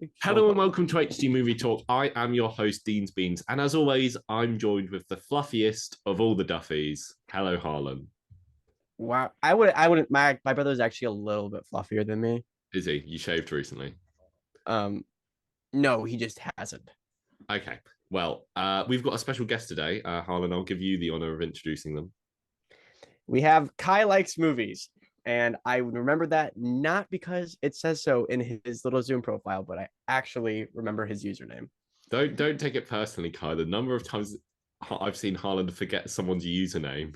So Hello and funny. welcome to HD Movie Talk. I am your host, Dean's Beans, and as always, I'm joined with the fluffiest of all the Duffies. Hello, Harlan. Wow. I wouldn't. My brother's actually a little bit fluffier than me. Is he? You shaved recently. Um, no, he just hasn't. Okay. Well, we've got a special guest today. Harlan, I'll give you the honor of introducing them. We have Kai likes movies, and I remember that not because it says so in his little Zoom profile, but I actually remember his username. Don't take it personally, Kai. The number of times I've seen Harlan forget someone's username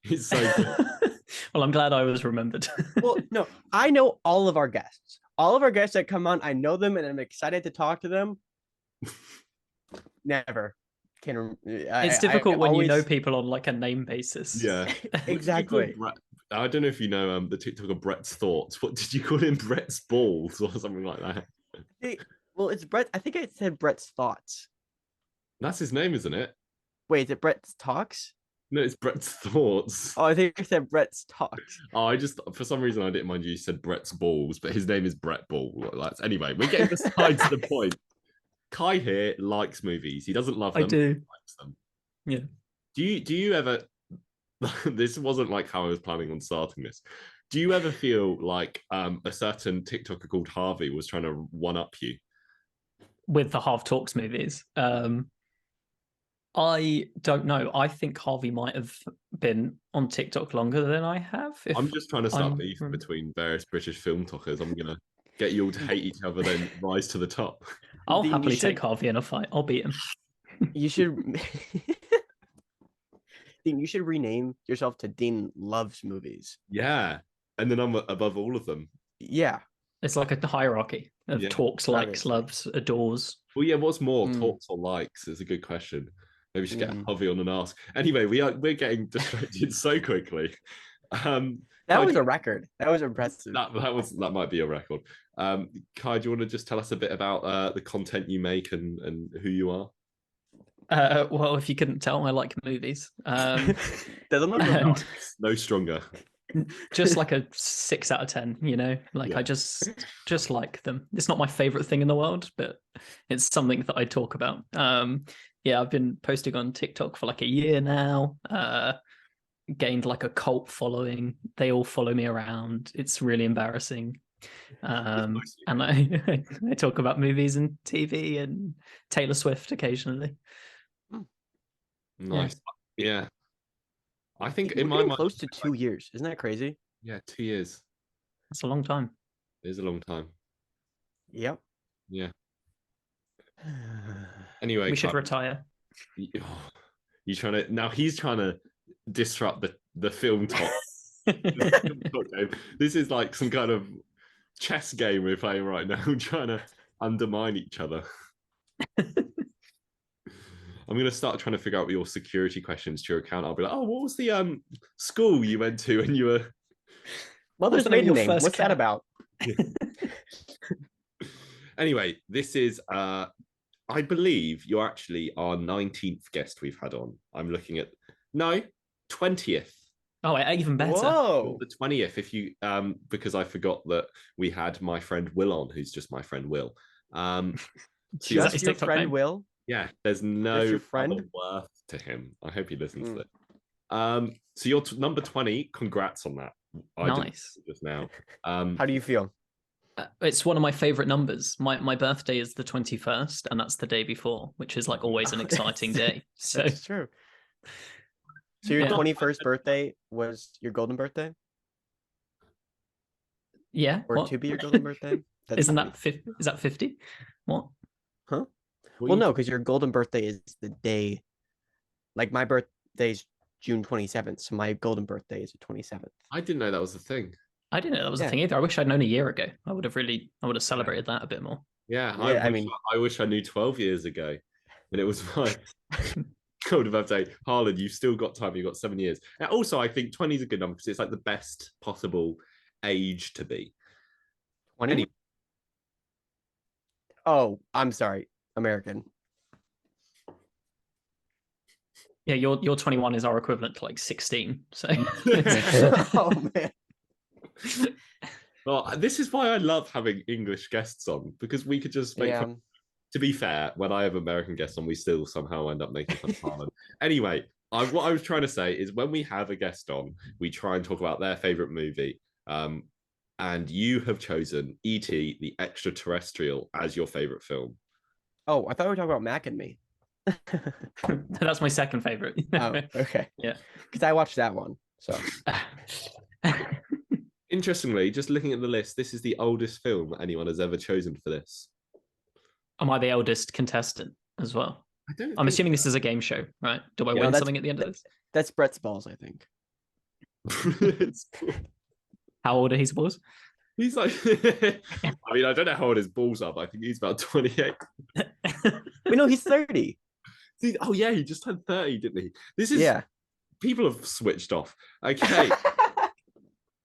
is so good. Well, I'm glad I was remembered. Well, no, I know all of our guests. All of our guests that come on, I know them, and I'm excited to talk to them. Never can. It's difficult when you always know people on like a name basis. Yeah. exactly. I don't know if you know the TikToker Brett's Thoughts. What did you call him? Brett's Balls or something like that? Well, it's Brett. I think I said Brett's thoughts. That's his name, isn't it? Wait, is it Brett's talks? No, it's Brett's Thoughts. Oh, I think I said Brett's talks. Oh, I just for some reason I didn't mind you said Brett's Balls, but his name is Brett Ball. Anyway, we're getting beside to the point. Kai here likes movies. He doesn't love them. I do. He likes them. Yeah. Do you ever? This wasn't like how I was planning on starting this. Do you ever feel like a certain TikToker called Harvey was trying to one up you? With the Half Talks movies. I don't know. I think Harvey might have been on TikTok longer than I have. I'm just trying to start beef between various British film talkers. I'm gonna get you all to hate each other, then rise to the top. I'll happily take Harvey in a fight. I'll beat him. You should. Dean, you should rename yourself to Dean Loves Movies. Yeah, and then I'm above all of them. Yeah, it's like a hierarchy of talks, likes, loves, adores. Well, yeah. What's more, talks or likes is a good question. Maybe we should get Harvey on and ask. Anyway, we're getting distracted so quickly. That was a record. That was impressive. That might be a record. Kai, do you want to just tell us a bit about the content you make and who you are? Well, if you couldn't tell, I like movies. No stronger. Just like a 6 out of 10, you know. Like I just like them. It's not my favorite thing in the world, but it's something that I talk about. Yeah, I've been posting on TikTok for like a year now. Gained like a cult following. They all follow me around. It's really embarrassing. And I talk about movies and TV and Taylor Swift occasionally. Nice. Yeah. I think in my mind, close to 2 years. Isn't that crazy? Yeah, 2 years. That's a long time. It is a long time. Yep. Yeah. Anyway, we should retire. You trying to now? He's trying to disrupt the film talk. This is like some kind of chess game we're playing right now, trying to undermine each other. I'm going to start trying to figure out your security questions to your account. I'll be like, oh, what was the school you went to when you were... Mother's maiden name. What's that about? Anyway, this is, I believe you're actually our 19th guest we've had on. I'm looking at... No, 20th. Oh, even better. Whoa. The 20th, if you... because I forgot that we had my friend Will on, who's just my friend Will. Just your friend name? Will? Yeah, there's no other worth to him. I hope he listens to it. So you're number 20. Congrats on that. Nice. Just now. How do you feel? It's one of my favorite numbers. My birthday is the 21st, and that's the day before, which is like always an exciting day. So that's true. So your 21st birthday was your golden birthday? Yeah. Or to be your golden birthday? Isn't that 50? Is that 50? What? Huh? Well, no, because your golden birthday is the day. Like my birthday's June 27th, so my golden birthday is the 27th. I didn't know that was a thing. I didn't know that was a thing either. I wish I'd known a year ago. I would have celebrated that a bit more. Yeah, I wish I knew 12 years ago, and it was my golden birthday. Harlan, you've still got time. You've got 7 years. And also, I think 20 is a good number because it's like the best possible age to be. 20? Anyway. Oh, I'm sorry. American. Yeah, your 21 is our equivalent to like 16. So oh man. Well, this is why I love having English guests on, because we could just make fun. To be fair, when I have American guests on, we still somehow end up making fun of Harlan. Anyway, what I was trying to say is when we have a guest on, we try and talk about their favorite movie. And you have chosen E.T. the Extraterrestrial as your favorite film. Oh, I thought we were talking about Mac and Me. That's my second favorite. Oh, okay. Yeah. Because I watched that one. So interestingly, just looking at the list, this is the oldest film anyone has ever chosen for this. Am I the eldest contestant as well? I'm assuming this is a game show, right? Do I win something at the end of this? That's Brett's balls, I think. How old are his balls? He's like, I mean, I don't know how old his balls are, but I think he's about 28. We know he's 30. Oh yeah, he just turned 30, didn't he? This is people have switched off. Okay.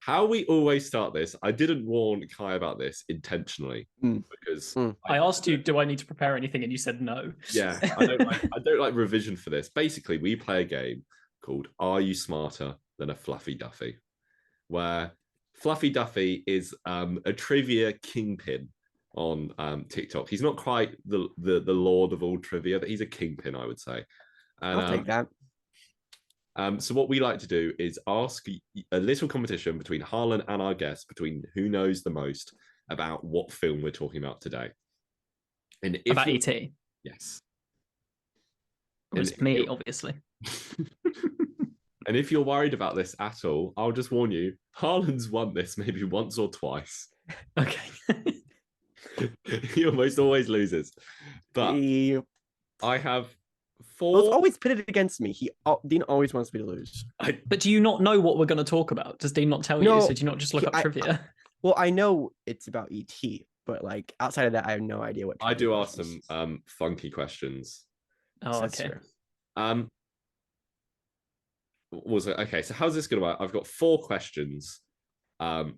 How we always start this, I didn't warn Kai about this intentionally because I asked you, do I need to prepare anything? And you said no. Yeah, I don't like revision for this. Basically, we play a game called Are You Smarter Than a Fluffy Duffy? Where Fluffy Duffy is a trivia kingpin on TikTok. He's not quite the lord of all trivia, but he's a kingpin, I would say. And, I'll take that. So what we like to do is ask a little competition between Harlan and our guests between who knows the most about what film we're talking about today. And if about E.T. Yes. It was me, obviously. And if you're worried about this at all, I'll just warn you, Harlan's won this maybe once or twice. Okay. He almost always loses. But I have four. Well, it's always pitted against me. Dean always wants me to lose. But do you not know what we're going to talk about? Does Dean not tell you? So do you not just look up trivia? Well, I know it's about E.T., but like outside of that, I have no idea what. I do ask some funky questions. Oh, okay. Okay, so how's this going to work? I've got 4 questions.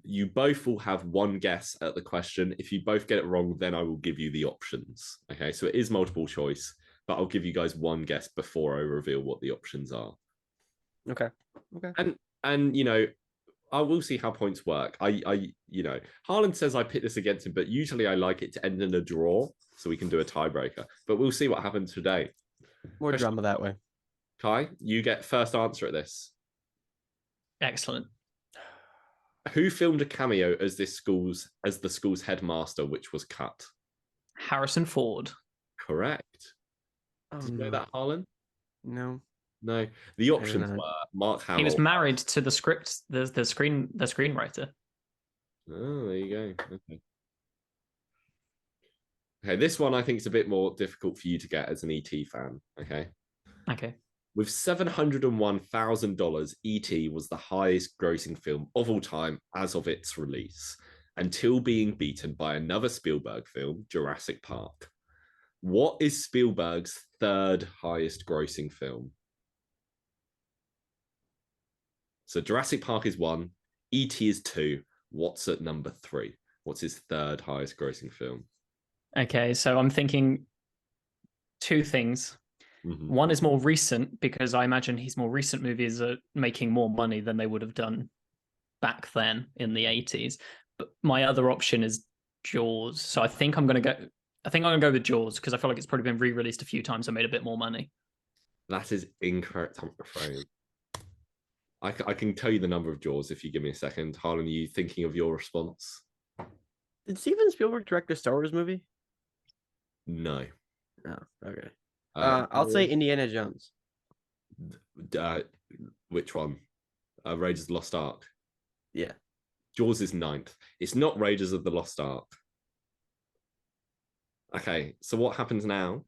You both will have one guess at the question. If you both get it wrong, then I will give you the options. Okay, so it is multiple choice, but I'll give you guys one guess before I reveal what the options are. Okay. And you know, I will see how points work. Harlan says I pit this against him, but usually I like it to end in a draw so we can do a tiebreaker. But we'll see what happens today. More drama that way. Kai, you get first answer at this. Excellent. Who filmed a cameo as the school's headmaster, which was cut? Harrison Ford. Correct. Oh, Did you know that, Harlan? No. No. The options were Mark Hamill. He was married to the screenwriter. Oh, there you go. Okay, this one I think is a bit more difficult for you to get as an ET fan. Okay. With $701,000, E.T. was the highest grossing film of all time as of its release, until being beaten by another Spielberg film, Jurassic Park. What is Spielberg's third highest grossing film? So Jurassic Park is 1, E.T. is 2. What's at number 3? What's his third highest grossing film? Okay, so I'm thinking 2 things. Mm-hmm. One is more recent, because I imagine his more recent movies are making more money than they would have done back then in the 80s. But my other option is Jaws. So I think I'm going to go with Jaws, because I feel like it's probably been re-released a few times and made a bit more money. That is incorrect, I'm afraid. I can tell you the number of Jaws if you give me a second. Harlan, are you thinking of your response? Did Steven Spielberg direct a Star Wars movie? No. Oh, okay. I'll say Indiana Jones. Which one? Raiders of the Lost Ark. Yeah. Jaws is 9th. It's not Raiders of the Lost Ark. Okay, so what happens now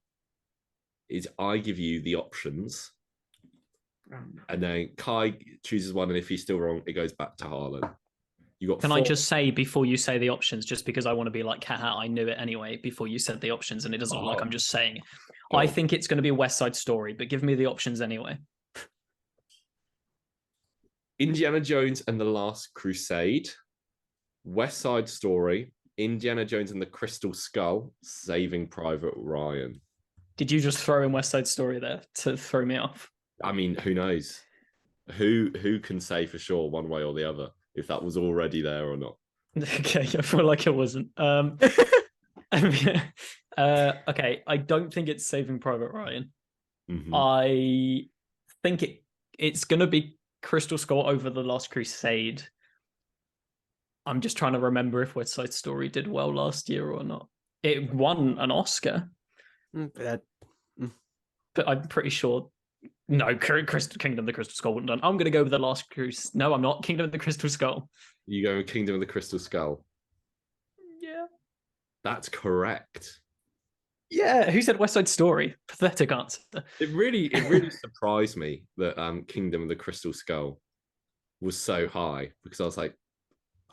is I give you the options, and then Kai chooses one, and if he's still wrong, it goes back to Harlan. Can I just say before you say the options, just because I want to be like, haha, I knew it anyway before you said the options, and it doesn't look like I'm just saying it. I think it's going to be a West Side Story, but give me the options anyway. Indiana Jones and the Last Crusade, West Side Story, Indiana Jones and the Crystal Skull, Saving Private Ryan. Did you just throw in West Side Story there to throw me off? I mean, who knows? Who can say for sure one way or the other if that was already there or not? Okay, I feel like it wasn't. Okay, I don't think it's Saving Private Ryan. Mhm. I think it's gonna be Crystal Skull over The Last Crusade. I'm just trying to remember if West Side Story did well last year or not. It won an Oscar, That but I'm pretty sure. No, Kingdom of the Crystal Skull wouldn't done. I'm gonna go with The Last Crusade. No, I'm not. Kingdom of the Crystal Skull. You go with Kingdom of the Crystal Skull. Yeah. That's correct. Yeah. Who said West Side Story? Pathetic answer. It really surprised me that Kingdom of the Crystal Skull was so high because I was like,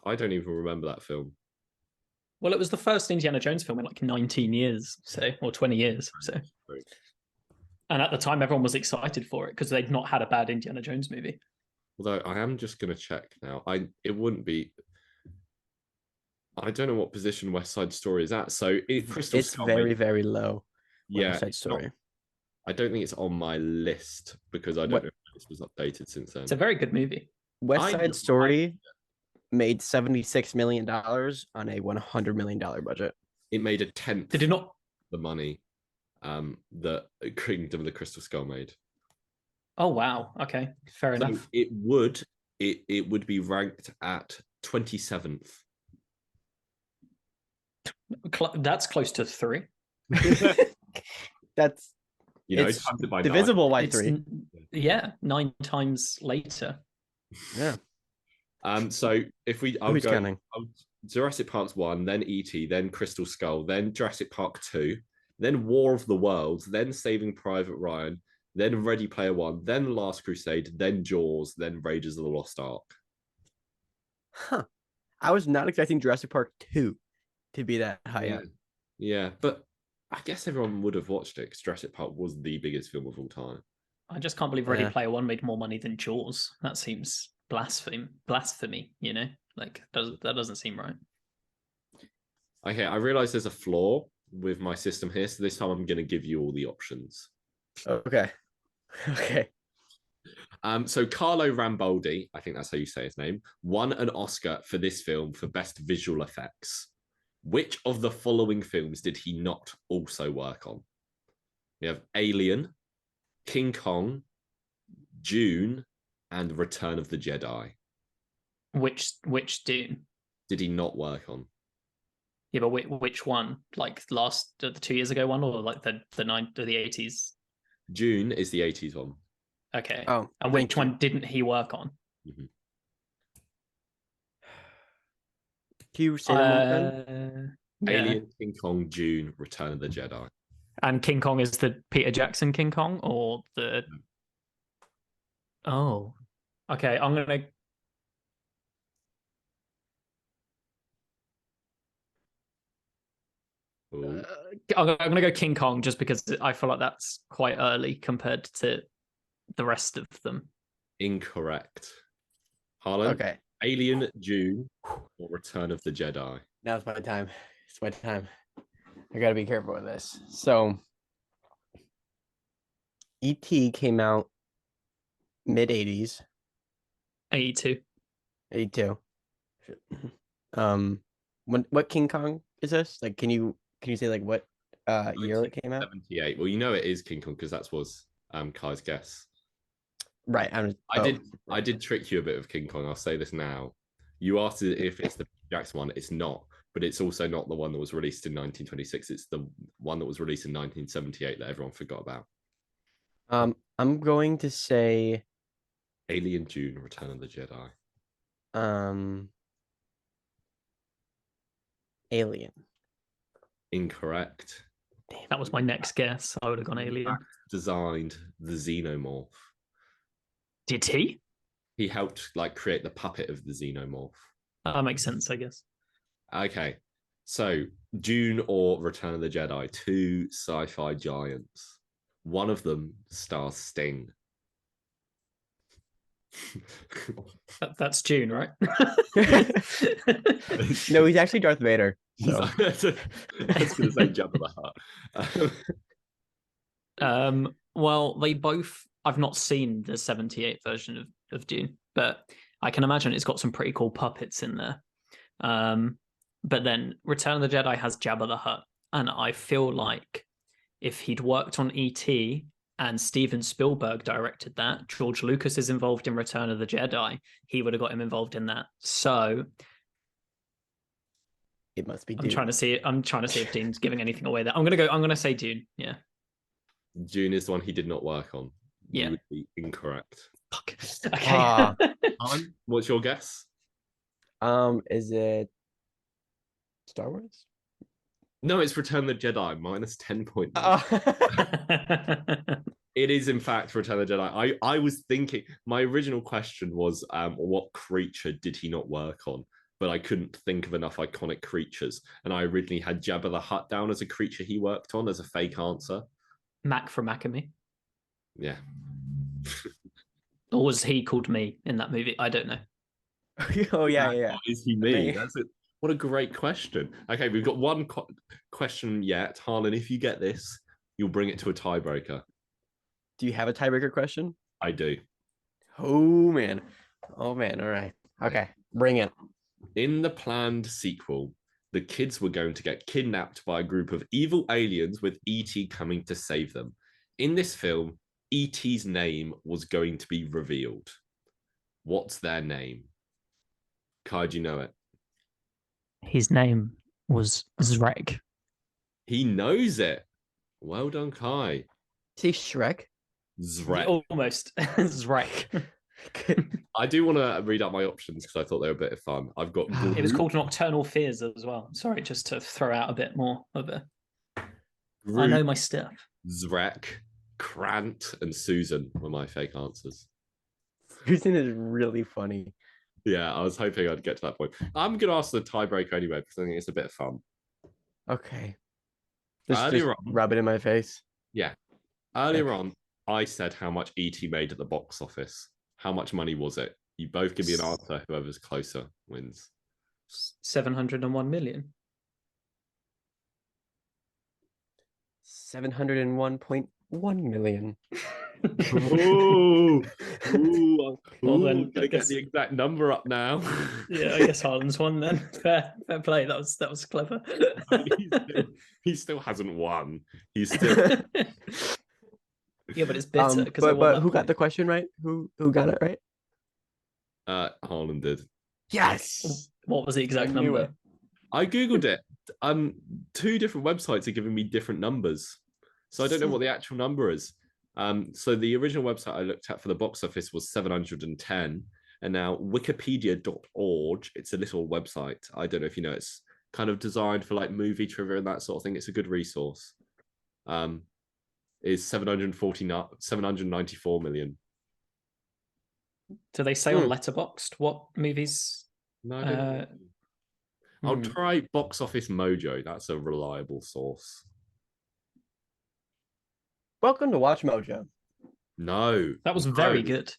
I don't even remember that film. Well, it was the first Indiana Jones film in like 19 years, so or 20 years. So, and at the time, everyone was excited for it because they'd not had a bad Indiana Jones movie. Although I am just going to check now. It wouldn't be. I don't know what position West Side Story is at. So Crystal it's Skull very made- very low. yeah. West Side it's not- Story. I don't think it's on my list because I don't know if this was updated since then. It's a very good movie. West I know, Side Story made $76 million on a $100 million budget. It made a tenth Did it not? the money that Kingdom of the Crystal Skull made. Oh wow. Okay, fair So enough. it would be ranked at 27th. That's close to 3. That's It's times it by divisible by It's 3. Yeah, 9 times later. Yeah. So if Who's counting? Jurassic Park's 1, then E.T., then Crystal Skull, then Jurassic Park 2, then War of the Worlds, then Saving Private Ryan, then Ready Player One, then Last Crusade, then Jaws, then Raiders of the Lost Ark. Huh. I was not expecting Jurassic Park 2 to be that high up. Yeah, but I guess everyone would have watched it because Jurassic Park was the biggest film of all time. I just can't believe Ready Player One made more money than Jaws. That seems blasphemy, you know? Like, that doesn't seem right. Okay, I realize there's a flaw with my system here, so this time I'm going to give you all the options. Okay. Okay. So Carlo Rambaldi, I think that's how you say his name, won an Oscar for this film for best visual effects. Which of the following films did he not also work on? We have Alien, King Kong, Dune, and Return of the Jedi. Which Dune? Did he not work on? Yeah, but which one? Like the 2 years ago one, or like the 80s? Dune is the 80s one. Okay. Oh, and which one didn't he work on? Mm-hmm. Can you say them Alien, King Kong, Dune, Return of the Jedi. And King Kong is the Peter Jackson King Kong, or the? Oh, okay. I'm gonna go King Kong just because I feel like that's quite early compared to the rest of them. Incorrect. Harlan? Okay. Alien, Dune, or Return of the Jedi? Now's my time. It's my time. I gotta be careful with this. So E.T. came out mid 80s. 82. 82. What King Kong is this? Like can you say like what year it came out? 78. Well, you know it is King Kong because that was Kai's guess. Right. I did trick you a bit with King Kong. I'll say this now. You asked if it's the Jackson one. It's not, but it's also not the one that was released in 1926. It's the one that was released in 1978 that everyone forgot about. I'm going to say Alien, Dune, Return of the Jedi. Alien. Incorrect. Damn, that was my next guess. I would have gone Alien. Designed the Xenomorph. Did he? He helped create the puppet of the Xenomorph. That makes sense, I guess. Okay, so Dune or Return of the Jedi, 2 sci-fi giants. One of them stars Sting. That's Dune, right? No, he's actually Darth Vader. So. I was going to say Jabba the Hutt. Well, they both. I've not seen the 78 version of Dune, but I can imagine it's got some pretty cool puppets in there. But then Return of the Jedi has Jabba the Hutt, and I feel like if he'd worked on E.T. and Steven Spielberg directed that, George Lucas is involved in Return of the Jedi, he would have got him involved in that. So it must be I'm Dune. trying to see if Dune's giving anything away there. I'm gonna say Dune. Yeah. Dune is the one he did not work on. Yeah. You would be incorrect. Fuck. Okay. Alan, what's your guess? Is it Star Wars? No, it's Return of the Jedi, minus 10 points. It is, in fact, Return of the Jedi. I was thinking, my original question was, what creature did he not work on? But I couldn't think of enough iconic creatures. And I originally had Jabba the Hutt down as a creature he worked on as a fake answer. Mac from Macamee. Yeah. Or was he called me in that movie? I don't know. Oh, yeah. Is he me? That's it. What a great question. Okay, we've got one question yet. Harlan, if you get this, you'll bring it to a tiebreaker. Do you have a tiebreaker question? I do. Oh, man. All right. Okay, bring it. In the planned sequel, the kids were going to get kidnapped by a group of evil aliens with E.T. coming to save them. In this film, E.T.'s name was going to be revealed. What's their name? Kai, do you know it? His name was Zrek. He knows it. Well done, Kai. See Shrek? Zrek. Almost. Zrek. I do want to read out my options because I thought they were a bit of fun. I've got. It was called Nocturnal Fears as well. Sorry, just to throw out a bit more of it. I know my stuff. Zrek, Krant, and Susan were my fake answers. Susan is really funny. Yeah, I was hoping I'd get to that point. I'm going to ask the tiebreaker anyway because I think it's a bit of fun. Okay. Just rub it in my face. Yeah. Earlier on, I said how much E.T. made at the box office. How much money was it? You both give me an answer. Whoever's closer wins. 701 million. 701.1 million. Ooh, Well, then, gonna get the exact number up now. Yeah, I guess Harlan's won then. Fair play. That was clever. he still hasn't won. He's still. Yeah, but it's bitter because. But who got the question right? Who got it right? Harlan did. Yes. What was the exact number? I googled it. Two different websites are giving me different numbers, so I don't know what the actual number is. So the original website I looked at for the box office was 710, and now Wikipedia.org. It's a little website. I don't know if you know. It's kind of designed for like movie trivia and that sort of thing. It's a good resource. Is 794 million. Do they say on Letterboxd what movies? No, I don't know. I'll try Box Office Mojo. That's a reliable source. Welcome to Watch Mojo. No. That was very good.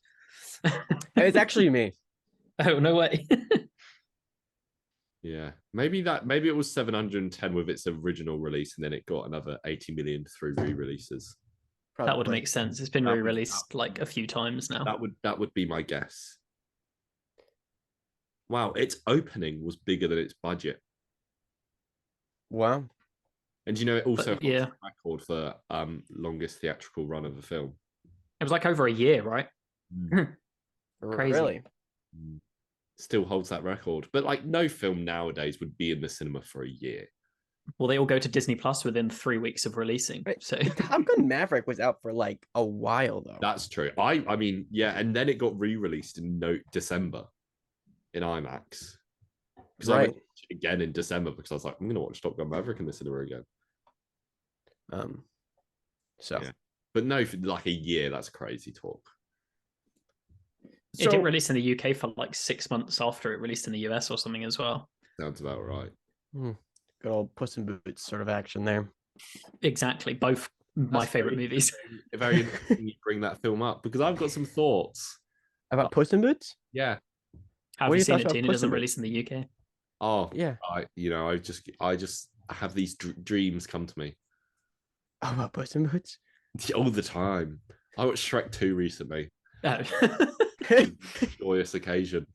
It's actually me. Oh, no way. Yeah. Maybe it was 710 with its original release, and then it got another 80 million through re-releases. Probably. That would make sense. It's been re-released like a few times now. That would be my guess. Wow, its opening was bigger than its budget. Wow. And you know, it also holds a record for longest theatrical run of a film. It was like over a year, right? Crazy. Really? Still holds that record. But like no film nowadays would be in the cinema for a year. Well, they all go to Disney Plus within 3 weeks of releasing. Right. So Top Gun Maverick was out for like a while though. That's true. I mean, yeah, and then it got re-released in December in IMAX. Because I went again in December because I was like, I'm gonna watch Top Gun Maverick in the cinema again. Yeah. But no, for like a year, that's crazy talk. It didn't release in the UK for like 6 months after it released in the US or something as well. Sounds about right. Good old Puss in Boots sort of action there. Exactly. Both my favorite movies. Very interesting you bring that film up because I've got some thoughts. About Puss in Boots? Yeah. Have you seen it, Tina? It doesn't release in the UK. Oh, yeah. I just have these dreams come to me. Oh, about Puss in Boots? All the time. I watched Shrek 2 recently. Oh. Joyous occasion.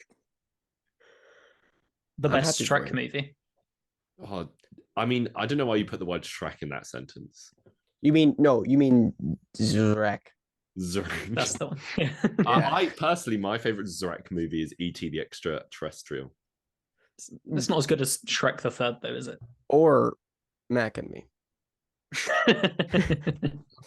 The I'm best happy for Shrek you. movie. Oh, I mean, I don't know why you put the word Shrek in that sentence. You mean Shrek. Zurek. That's the one. Yeah. Yeah. I personally, my favorite Zurek movie is E.T. the Extraterrestrial. It's not as good as Shrek the Third, though, is it? Or Mac and Me.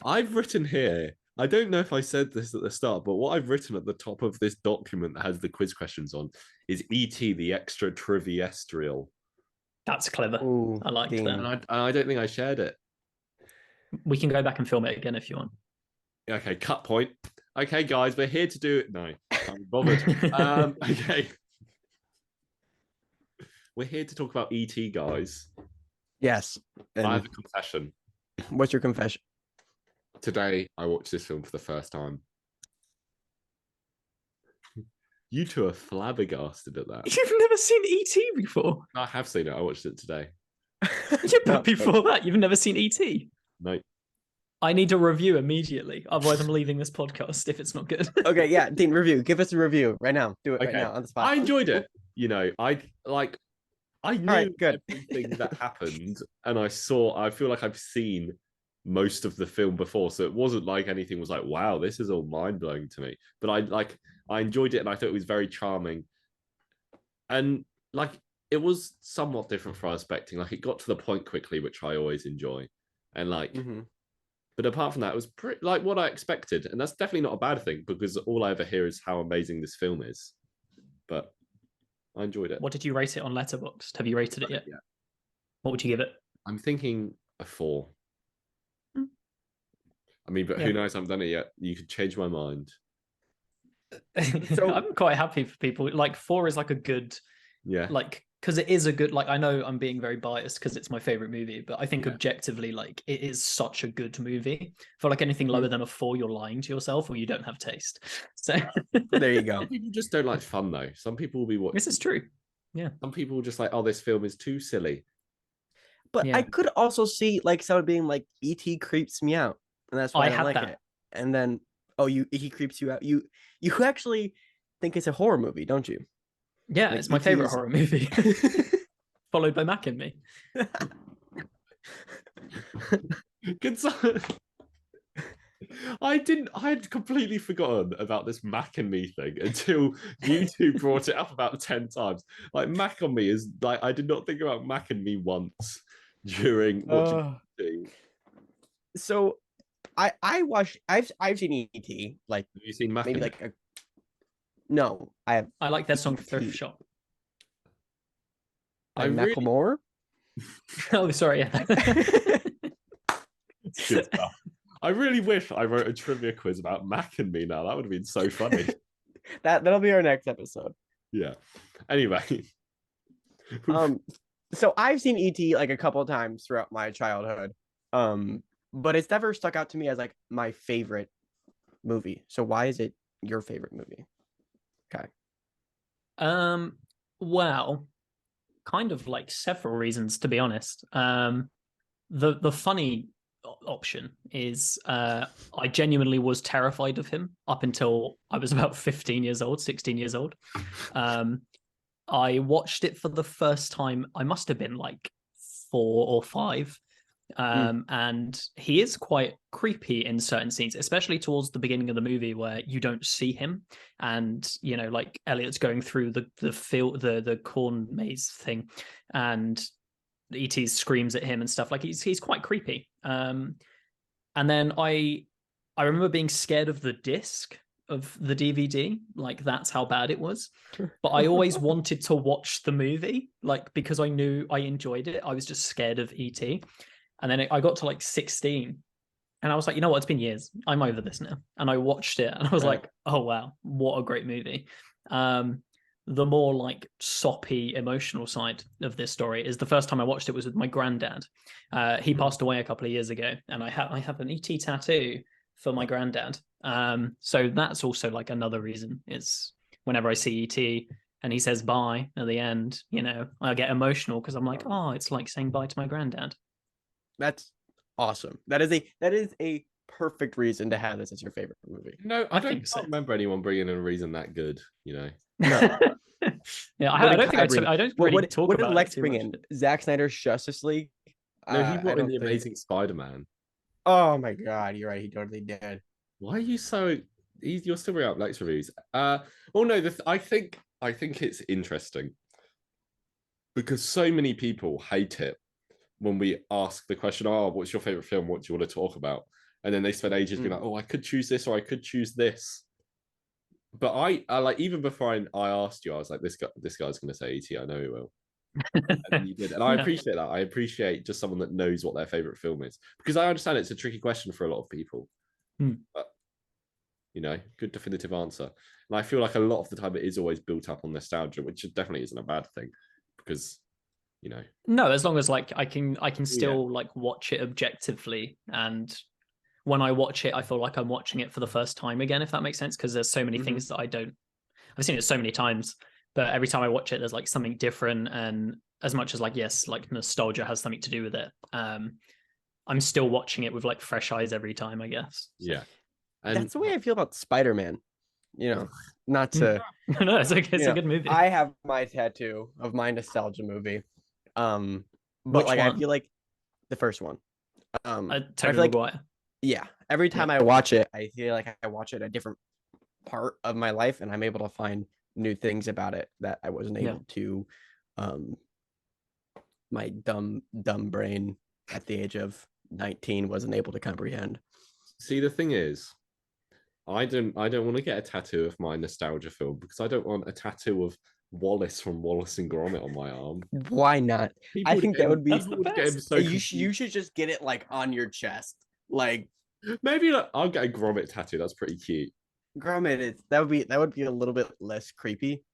I've written here, I don't know if I said this at the start, but what I've written at the top of this document that has the quiz questions on is E.T. the Extraterrestrial. That's clever. Ooh, I like Dean. that. And I don't think I shared it. We can go back and film it again if you want. Okay, cut point. Okay, guys, we're here to do it. No, can't be bothered. Okay. We're here to talk about E.T., guys. Yes. And I have a confession. what's your confession? Today, I watched this film for the first time. You two are flabbergasted at that. You've never seen E.T. before? I have seen it. I watched it today. Yeah, but before that, you've never seen E.T.? No. I need a review immediately. Otherwise, I'm leaving this podcast if it's not good. Okay, yeah, Dean, review. Give us a review right now. Do it right Okay. now on the spot. I enjoyed it. You know, I knew right, good. everything that happened, and I feel like I've seen most of the film before, so it wasn't like anything was like, wow, this is all mind-blowing to me. But I enjoyed it, and I thought it was very charming. And like it was somewhat different from what I was expecting. Like it got to the point quickly, which I always enjoy. And like but apart from that, it was pretty like what I expected. And that's definitely not a bad thing because all I ever hear is how amazing this film is. But I enjoyed it. What did you rate it on Letterboxd? Have you rated it yet? Yeah. What would you give it? I'm thinking a 4. I mean, but who knows? I haven't done it yet. You could change my mind. So I'm quite happy for people. Like 4 is like a good, like, because it is a good, like, I know I'm being very biased because it's my favorite movie, but I think objectively, like, it is such a good movie. For like anything lower than a 4, you're lying to yourself or you don't have taste. So there you go. Some people just don't like fun though. Some people will be watching. This is true. Yeah. Some people will just like, oh, this film is too silly. But I could also see like someone being like, E.T. creeps me out. And that's why I don't like it. And then he creeps you out. You actually think it's a horror movie, don't you? Yeah, like it's my favorite horror movie. Followed by Mac and Me. I had completely forgotten about this Mac and Me thing until you two brought it up about 10 times. Like Mac on Me is like, I did not think about Mac and Me once during watching. So I watched. I've seen E.T. Like have you seen Mac maybe like a. No, I have. I like their song Thrift Shop. Macklemore. Oh, sorry. Yeah. Good stuff. I really wish I wrote a trivia quiz about Mac and Me now. That would have been so funny. That'll be our next episode. Yeah. Anyway. So I've seen E.T. like a couple of times throughout my childhood. But it's never stuck out to me as like my favorite movie. So why is it your favorite movie? Okay. Well, kind of like several reasons, to be honest. The funny option is I genuinely was terrified of him up until I was about 16 years old. I watched it for the first time. I must have been like 4 or 5. And he is quite creepy in certain scenes, especially towards the beginning of the movie where you don't see him, and you know, like Elliot's going through the field, the corn maze thing, and E.T. screams at him and stuff. Like he's quite creepy. And then I remember being scared of the disc of the DVD, like that's how bad it was. But I always wanted to watch the movie, like because I knew I enjoyed it. I was just scared of E.T. And then I got to like 16 and I was like, you know what? It's been years. I'm over this now. And I watched it and I was like, oh, wow, what a great movie. The more like soppy emotional side of this story is the first time I watched it was with my granddad. He passed away a couple of years ago and I have an ET tattoo for my granddad. So that's also like another reason is whenever I see ET and he says bye at the end, you know, I get emotional because I'm like, oh, it's like saying bye to my granddad. That's awesome. That is a perfect reason to have this as your favorite movie. No, I don't remember anyone bringing in a reason that good, you know. No. Yeah, I don't think I don't really talk what about did Lex it too bring much. in? Zack Snyder's Justice League? No, he brought in the think... Amazing Spider-Man. Oh my god, you're right. He totally did. Why are you so? You're still bringing up Lex reviews. Well, no, I think it's interesting because so many people hate it when we ask the question, "Oh, what's your favorite film? What do you want to talk about?" And then they spend ages being like, "Oh, I could choose this or I could choose this." But I like even before I asked you, I was like, "This guy's going to say E.T. I know he will." And then you did, and I appreciate that. I appreciate just someone that knows what their favorite film is because I understand it's a tricky question for a lot of people. But good definitive answer. And I feel like a lot of the time it is always built up on nostalgia, which definitely isn't a bad thing because no, as long as like I can still like watch it objectively, and when I watch it I feel like I'm watching it for the first time again, if that makes sense, because there's so many things that I've seen it so many times, but every time I watch it there's like something different, and as much as like yes, like nostalgia has something to do with it, I'm still watching it with like fresh eyes every time, I guess. Yeah. And that's the way I feel about Spider-Man. Not to no, it's a good movie. I have my tattoo of my nostalgia movie. But Which like one? I feel like the first one. Tobey Maguire. Yeah. Every time I watch it, I feel like I watch it a different part of my life, and I'm able to find new things about it that I wasn't able to. My dumb brain at the age of 19 wasn't able to comprehend. See, the thing is, I don't want to get a tattoo of my nostalgia film because I don't want a tattoo of Wallace from Wallace and Gromit on my arm. Why not? I think that would be so you should just get it like on your chest. Like maybe I'll get a Gromit tattoo. That's pretty cute. Gromit that would be a little bit less creepy.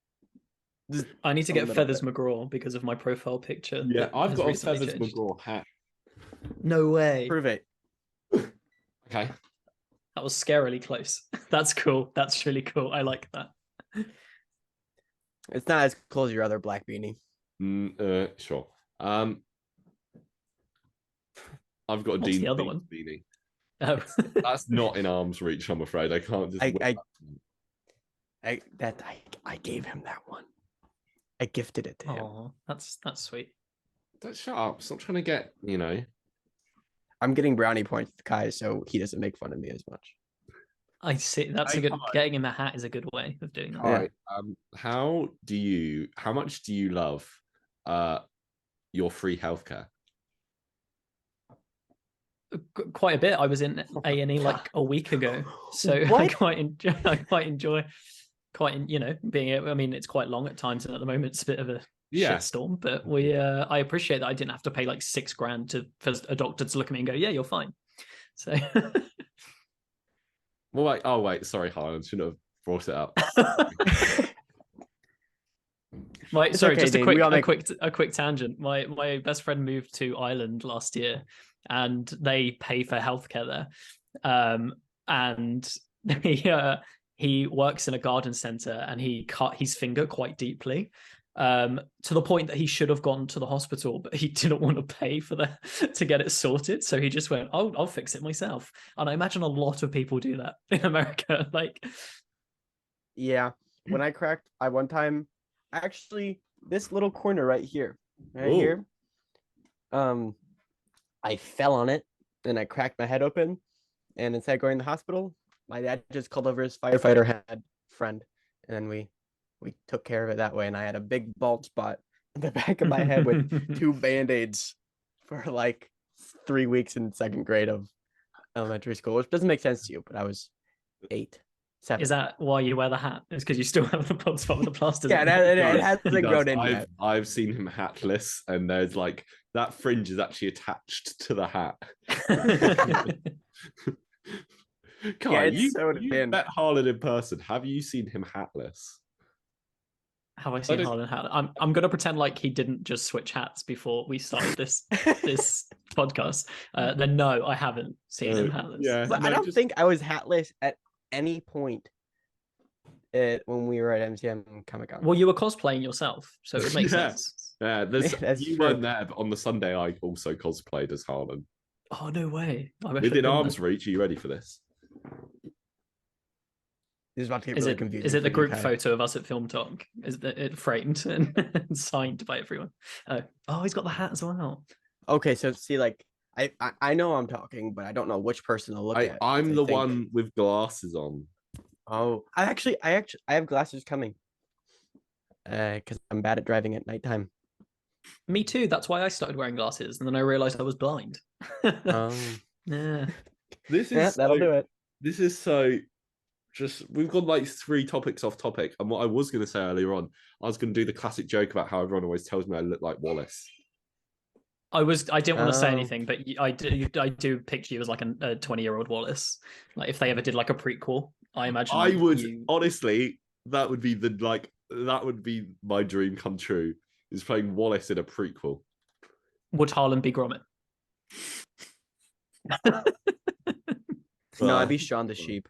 I need to get Feathers McGraw because of my profile picture. Yeah, I've got a Feathers McGraw hat. No way. Prove it. Okay. That was scarily close. That's cool. That's really cool. I like that. It's not as cool as your other black beanie. Sure. I've got a Dean other one beanie. Oh. That's not in arm's reach, I'm afraid. I can't just. I gave him that one. I gifted it to him. Oh, that's sweet. Don't shut up. Stop trying to get, I'm getting brownie points with Kai, so he doesn't make fun of me as much. I see. That's a good. Getting him a hat is a good way of doing that. All right. How much do you love your free healthcare? Quite a bit. I was in A&E like a week ago, so I quite enjoy being. I mean, it's quite long at times, and at the moment it's a bit of a shitstorm. But I appreciate that I didn't have to pay like $6,000 for a doctor to look at me and go, "Yeah, you're fine." So. Well, wait, sorry, Harlan, shouldn't have brought it up. Just a quick tangent. My best friend moved to Ireland last year, and they pay for healthcare there. And he works in a garden center, and he cut his finger quite deeply, to the point that he should have gone to the hospital, but he didn't want to pay to get it sorted. So he just went, "Oh, I'll fix it myself." And I imagine a lot of people do that in America. Yeah, when I cracked, one time, actually, this little corner right here, here, I fell on it and I cracked my head open. And instead of going to the hospital, my dad just called over his firefighter friend, and then we took care of it that way. And I had a big bald spot in the back of my head with 2 Band-Aids for like 3 weeks in 2nd grade of elementary school, which doesn't make sense to you, but I was 8, 7. Is that why you wear the hat? It's because you still have the bald spot with the plasters? Yeah, it hasn't grown in yet. I've seen him hatless, and there's like that fringe is actually attached to the hat. Kai, you met Harlan in person. Have you seen him hatless? Have I seen Harlan hat? I'm gonna pretend like he didn't just switch hats before we started this podcast. Then no, I haven't seen him hatless. Yeah, but I don't think I was hatless at any point when we were at MCM Comic-Con. Well, you were cosplaying yourself, so it makes sense. Yeah, you weren't there, but on the Sunday I also cosplayed as Harlan. Oh, no way. Within arm's reach. Are you ready for this? This is about to get really confusing. Is it the for you, group Kai. photo of us at Film Talk? Is it framed and signed by everyone? Oh, he's got the hat as well. Okay, so see, like I know I'm talking, but I don't know which person to look at. I'm 'cause the I think- one with glasses on. Oh, I have glasses coming. Because I'm bad at driving at nighttime. Me too. That's why I started wearing glasses, and then I realized I was blind. Oh, Yeah. This yeah, is that'll do it. This is so just we've got like 3 topics off topic. And what I was going to say earlier on, I was going to do the classic joke about how everyone always tells me I look like Wallace. I didn't want to say Oh. anything, but I do picture you as like a 20-year-old Wallace. Like if they ever did like a prequel, I imagine I would you... honestly, that would be my dream come true. Is playing Wallace in a prequel. Would Harlan be Gromit? No, I'd be Shaun the Sheep.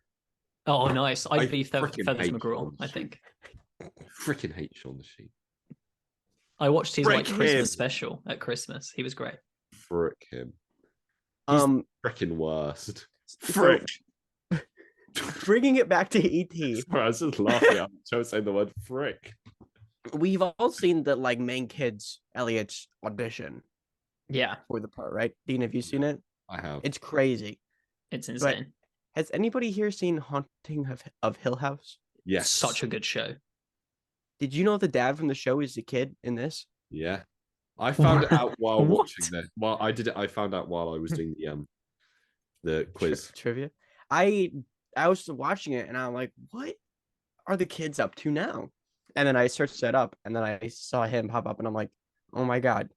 Oh, nice. I'd be frickin' Feathers hate McGraw, Shaun the I Sheep. think. Freaking hate Shaun the Sheep. I watched his like Frick Christmas him. special at Christmas. He was great. Frick him. Frickin' worst. Frick. Bringing it back to ET. Sorry, I was just laughing at Joe saying the word frick. We've all seen the like main kids Elliot's audition Yeah, for the part, right? Dean, have you seen it? I have. It's crazy. it's insane. Has anybody here seen Haunting of Hill House? Yes. Such a good show. Did you know the dad from the show is the kid in this? Yeah. I found it out while What? watching this. Well, I did it. I found out while I was doing the quiz. Trivia. I was just watching it and I'm like, what are the kids up to now? And then I searched that up and then I saw him pop up and I'm like, oh my God,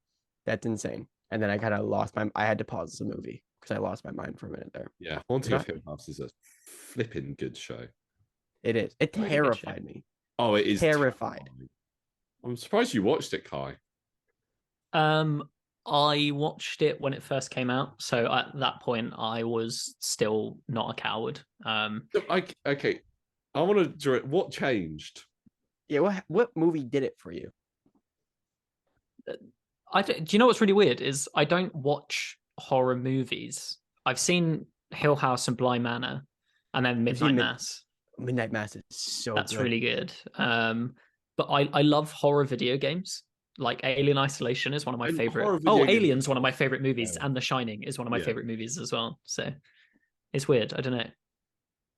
that's insane. And then I kind of I had to pause the movie because I lost my mind for a minute there. Yeah, Haunting of Hill House is a flipping good show. It is. It Really good terrified me. Oh, it is Terrified. terrifying. I'm surprised you watched it, Kai. I watched it when it first came out, so at that point I was still not a coward. Okay, I want to direct. What changed? Yeah, what movie did it for you? Do you know what's really weird is I don't watch horror movies. I've seen Hill House and Bly Manor, and then Midnight Mass. Midnight Mass is so That's good. really good. But I love horror video games. Like Alien Isolation is one of my favorite. Oh, Alien's one of my favorite movies, and The Shining is one of my favorite movies as well. So it's weird. I don't know.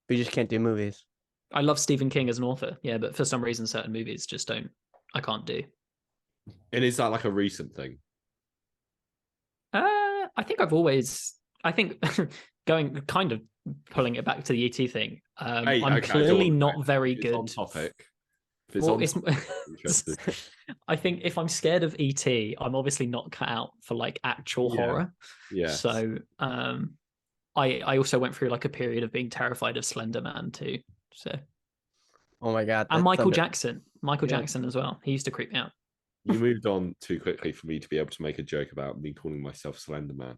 But you just can't do movies. I love Stephen King as an author, yeah, but for some reason, certain movies just I can't do. And is that like a recent thing? I think going kind of pulling it back to the ET thing. I'm clearly not very good. On topic. I think if I'm scared of ET, I'm obviously not cut out for like actual horror. Yeah. So I also went through like a period of being terrified of Slender Man too. So. Oh my God. And Michael Jackson as well. He used to creep me out. You moved on too quickly for me to be able to make a joke about me calling myself Slender Man.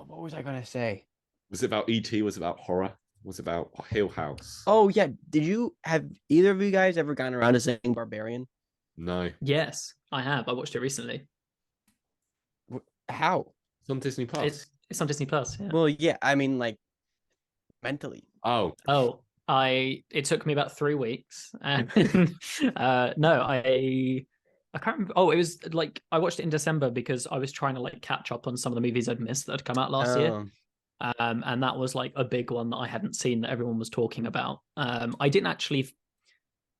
What was I gonna say? Was it about ET? Was it about horror? Was it about Hill House? Oh yeah. Have either of you guys ever gone around to saying Barbarian? No. Yes, I have. I watched it recently. How? It's on Disney Plus. It's on Disney Plus. Yeah. Well, yeah. I mean, like mentally. Oh. It took me about 3 weeks, and no, I can't remember. Oh, it was like I watched it in December because I was trying to like catch up on some of the movies I'd missed that had come out last year. And that was like a big one that I hadn't seen that everyone was talking about. I didn't actually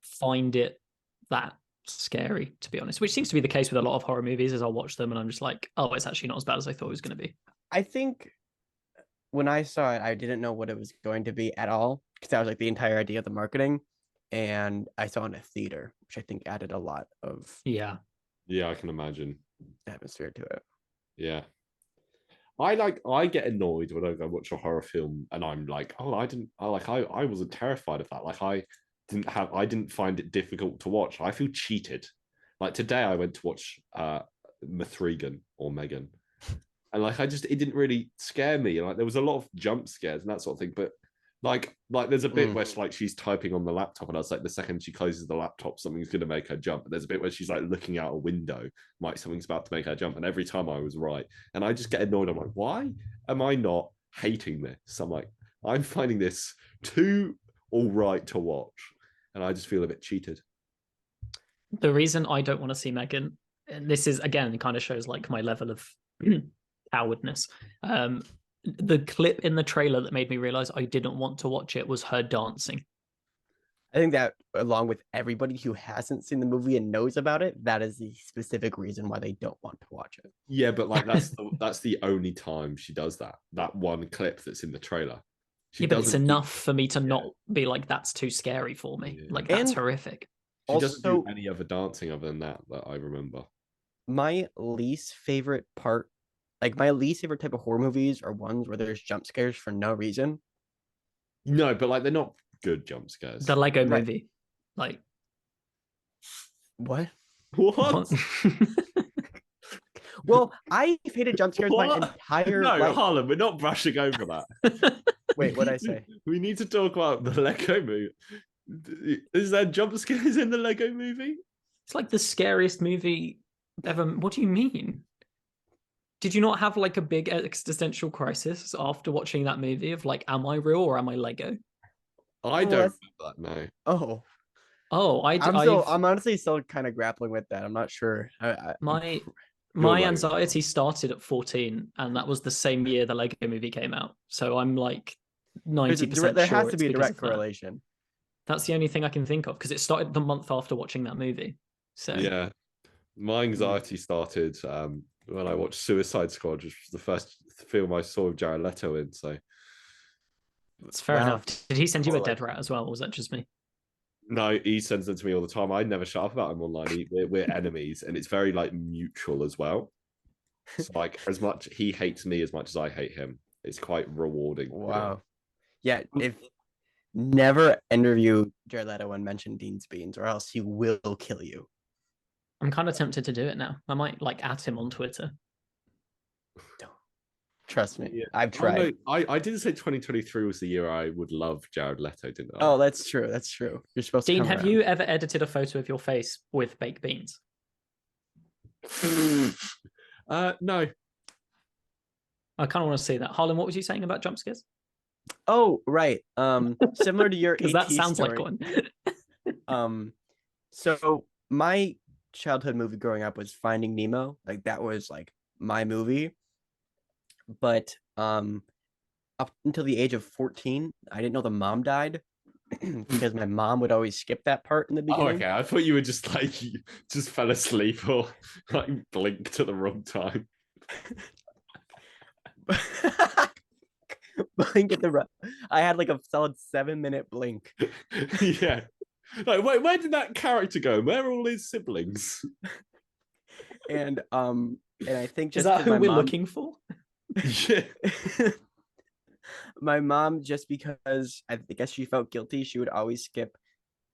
find it that scary, to be honest, which seems to be the case with a lot of horror movies. As I'll watch them and I'm just like, oh, it's actually not as bad as I thought it was going to be. I think when I saw it, I didn't know what it was going to be at all because that was like the entire idea of the marketing. And I saw it in a theater, which I think added a lot of yeah, I can imagine atmosphere to it. Yeah. I get annoyed when I go watch a horror film and I'm like, oh, I wasn't terrified of that. Like I didn't find it difficult to watch. I feel cheated. Like today I went to watch Megan, and like it didn't really scare me. Like there was a lot of jump scares and that sort of thing, but Like there's a bit where she's typing on the laptop, and I was like, the second she closes the laptop, something's gonna make her jump. And there's a bit where she's like looking out a window, like something's about to make her jump. And every time I was right, and I just get annoyed. I'm like, why am I not hating this? I'm like, I'm finding this too all right to watch, and I just feel a bit cheated. The reason I don't want to see Megan, and this is again, it kind of shows like my level of cowardness. The clip in the trailer that made me realize I didn't want to watch it was her dancing. I think that, along with everybody who hasn't seen the movie and knows about it, that is the specific reason why they don't want to watch it. Yeah, but like that's the only time she does that. That one clip that's in the trailer. Yeah, but it's enough for me to not be like, that's too scary for me. Yeah. Like, that's horrific. She doesn't do any other dancing other than that I remember. My least favorite part, like my least favorite type of horror movies are ones where there's jump scares for no reason. No, but like they're not good jump scares. The Lego movie. Like what? What? Well, I've hated jump scares my entire life. No, Harlan, we're not brushing over that. Wait, what'd I say? We need to talk about the Lego movie. Is there jump scares in the Lego movie? It's like the scariest movie ever. What do you mean? Did you not have like a big existential crisis after watching that movie of like, am I real or am I Lego? I don't remember that, no. I'm honestly still kind of grappling with that. I'm not sure. My anxiety started at 14, and that was the same year the Lego movie came out. So I'm like 90% sure there has to be a direct correlation. That's the only thing I can think of, because it started the month after watching that movie. So yeah, my anxiety started when I watched Suicide Squad, which was the first film I saw with Jared Leto in. So that's fair enough. Did he send you a dead rat as well, or was that just me? No, he sends them to me all the time. I never shut up about him online. We're enemies, and it's very like mutual as well. So, like, as much he hates me as much as I hate him. It's quite rewarding. Wow. Yeah, if never interview Jared Leto and mention Dean's Beans, or else he will kill you. I'm kind of tempted to do it now. I might like at him on Twitter. Trust me, yeah. I've tried. I didn't say 2023 was the year I would love Jared Leto, didn't I? Oh, that's true. That's true. You're supposed Dean, to. Dean, have you ever edited a photo of your face with baked beans? No. I kind of want to see that. Harlan, what was you saying about jump scares? Oh, right. Similar to your because that sounds story. like one. So my childhood movie growing up was Finding Nemo. Like that was like my movie. But up until the age of 14, I didn't know the mom died because my mom would always skip that part in the beginning. Oh, okay. I thought you were just like you just fell asleep or like blinked at the wrong time. Blink at the I had like a solid 7-minute blink. Yeah. Like, wait, where did that character go? Where are all his siblings? And I think just is that who we're looking for? Yeah. My mom, just because I guess she felt guilty, she would always skip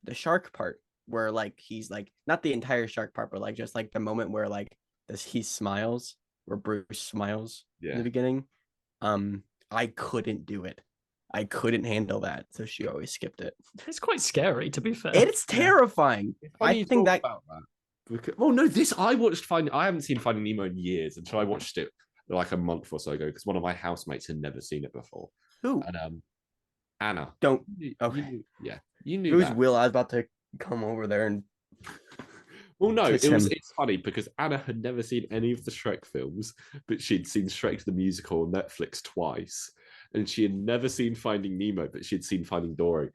the shark part where like he's like not the entire shark part, but like just like the moment where like he smiles, where Bruce smiles in the beginning. I couldn't do it. I couldn't handle that, so she always skipped it. It's quite scary, to be fair. It's terrifying. I think that. About that. Because, well, no, I watched I haven't seen Finding Nemo in years until I watched it like a month or so ago because one of my housemates had never seen it before. Who? And Anna. Don't. Okay. You knew. Who's that. Will? I was about to come over there and. Well, no, it's funny because Anna had never seen any of the Shrek films, but she'd seen Shrek the musical on Netflix twice. And she had never seen Finding Nemo, but she'd seen Finding Dory.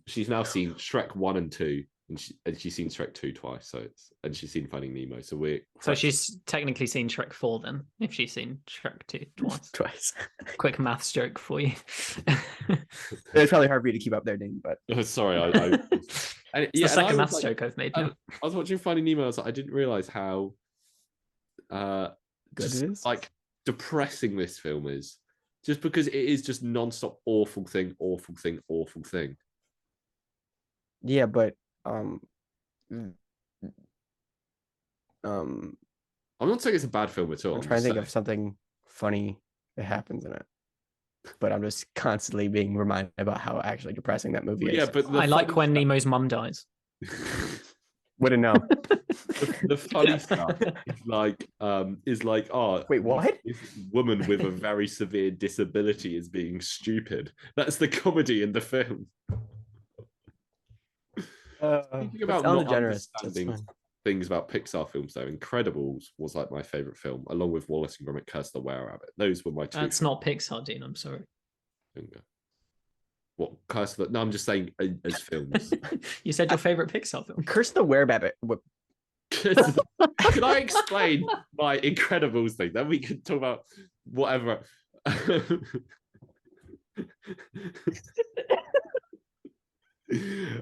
She's now seen Shrek 1 and 2, and she's seen Shrek 2 twice. And she's seen Finding Nemo. So she's technically seen Shrek 4 then, if she's seen Shrek 2 twice. Quick maths joke for you. It's probably hard for you to keep up there, Dean. But sorry, it's the second maths joke I've made now. I was watching Finding Nemo. I didn't realize how good it is. Like depressing this film is. Just because it is just non-stop awful thing. Yeah, but I'm not saying it's a bad film at all. I'm trying to think of something funny that happens in it. but I'm just constantly being reminded about how actually depressing that movie is. Yeah, but I like when Nemo's mum dies. Wouldn't know. The funny stuff is like, oh, wait, what? This woman with a very severe disability is being stupid. That's the comedy in the film. Thinking about not understanding things about Pixar films, though, Incredibles was like my favorite film, along with Wallace and Gromit: Curse the Were-Rabbit. Those were my two. That's not Pixar, Dean. I'm sorry. What Curse of the? No, I'm just saying as films. You said your favorite Pixar film. Curse the Were-Rabbit. Can I explain my Incredibles thing? Then we can talk about whatever.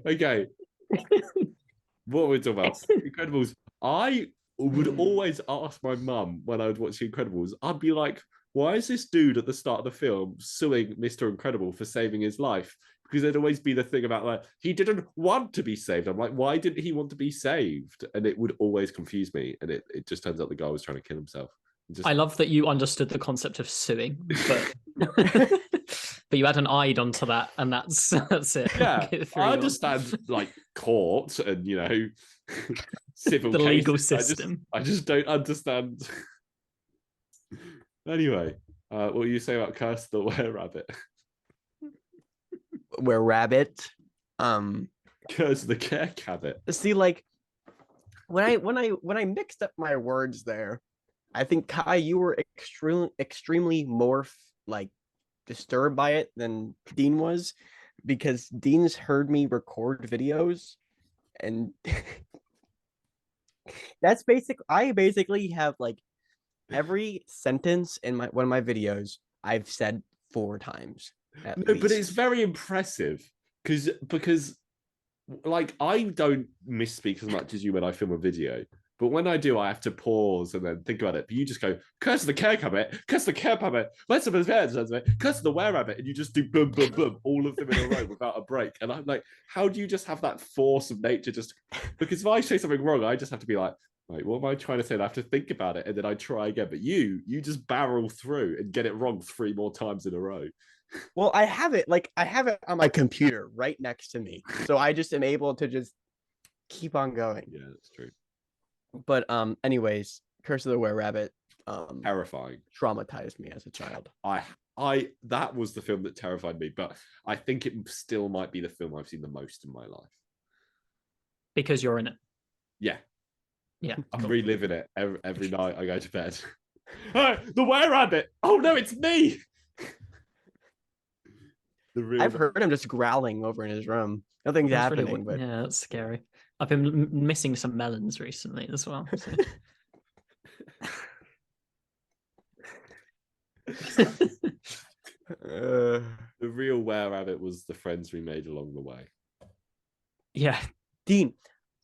Okay. What we're talking about? Incredibles. I would always ask my mum when I would watch Incredibles, I'd be like, why is this dude at the start of the film suing Mr. Incredible for saving his life? Because there'd always be the thing about like, he didn't want to be saved. I'm like, why didn't he want to be saved? And it would always confuse me. And it just turns out the guy was trying to kill himself. I love that you understood the concept of suing, but but you add an "ide" onto that, and that's it. Yeah, I understand like court and civil the cases. legal system. I just don't understand. Anyway, what do you say about Curse the Were-Rabbit? Were-Rabbit. Curse the Care-Cabbit. See, like when I mixed up my words there, I think Kai, you were extremely more like disturbed by it than Dean was, because Dean's heard me record videos, and that's I basically have like every sentence in one of my videos I've said 4 times. No, but it's very impressive because like I don't misspeak as much as you when I film a video. But when I do, I have to pause and then think about it. But you just go, curse the Care-Cabbit, curse the Care-Rabbit, curse the Were-Rabbit, and you just do boom, boom, boom, all of them in a row without a break. And I'm like, how do you just have that force of nature? Just because if I say something wrong, I just have to be like, what am I trying to say? And I have to think about it, and then I try again. But you just barrel through and get it wrong 3 more times in a row. Well, I have it on my computer right next to me, so I just am able to just keep on going. Yeah, that's true. But anyways, Curse of the Were-Rabbit terrifying, traumatized me as a child. I that was the film that terrified me, but I think it still might be the film I've seen the most in my life. Because you're in it. Yeah. I'm cool. reliving it every night I go to bed. The Were-Rabbit! Oh no, it's me! I've heard him just growling over in his room. Nothing's happening, but yeah, that's scary. I've been missing some melons recently as well. So. The real Were-Rabbit was the friends we made along the way. Yeah. Dean,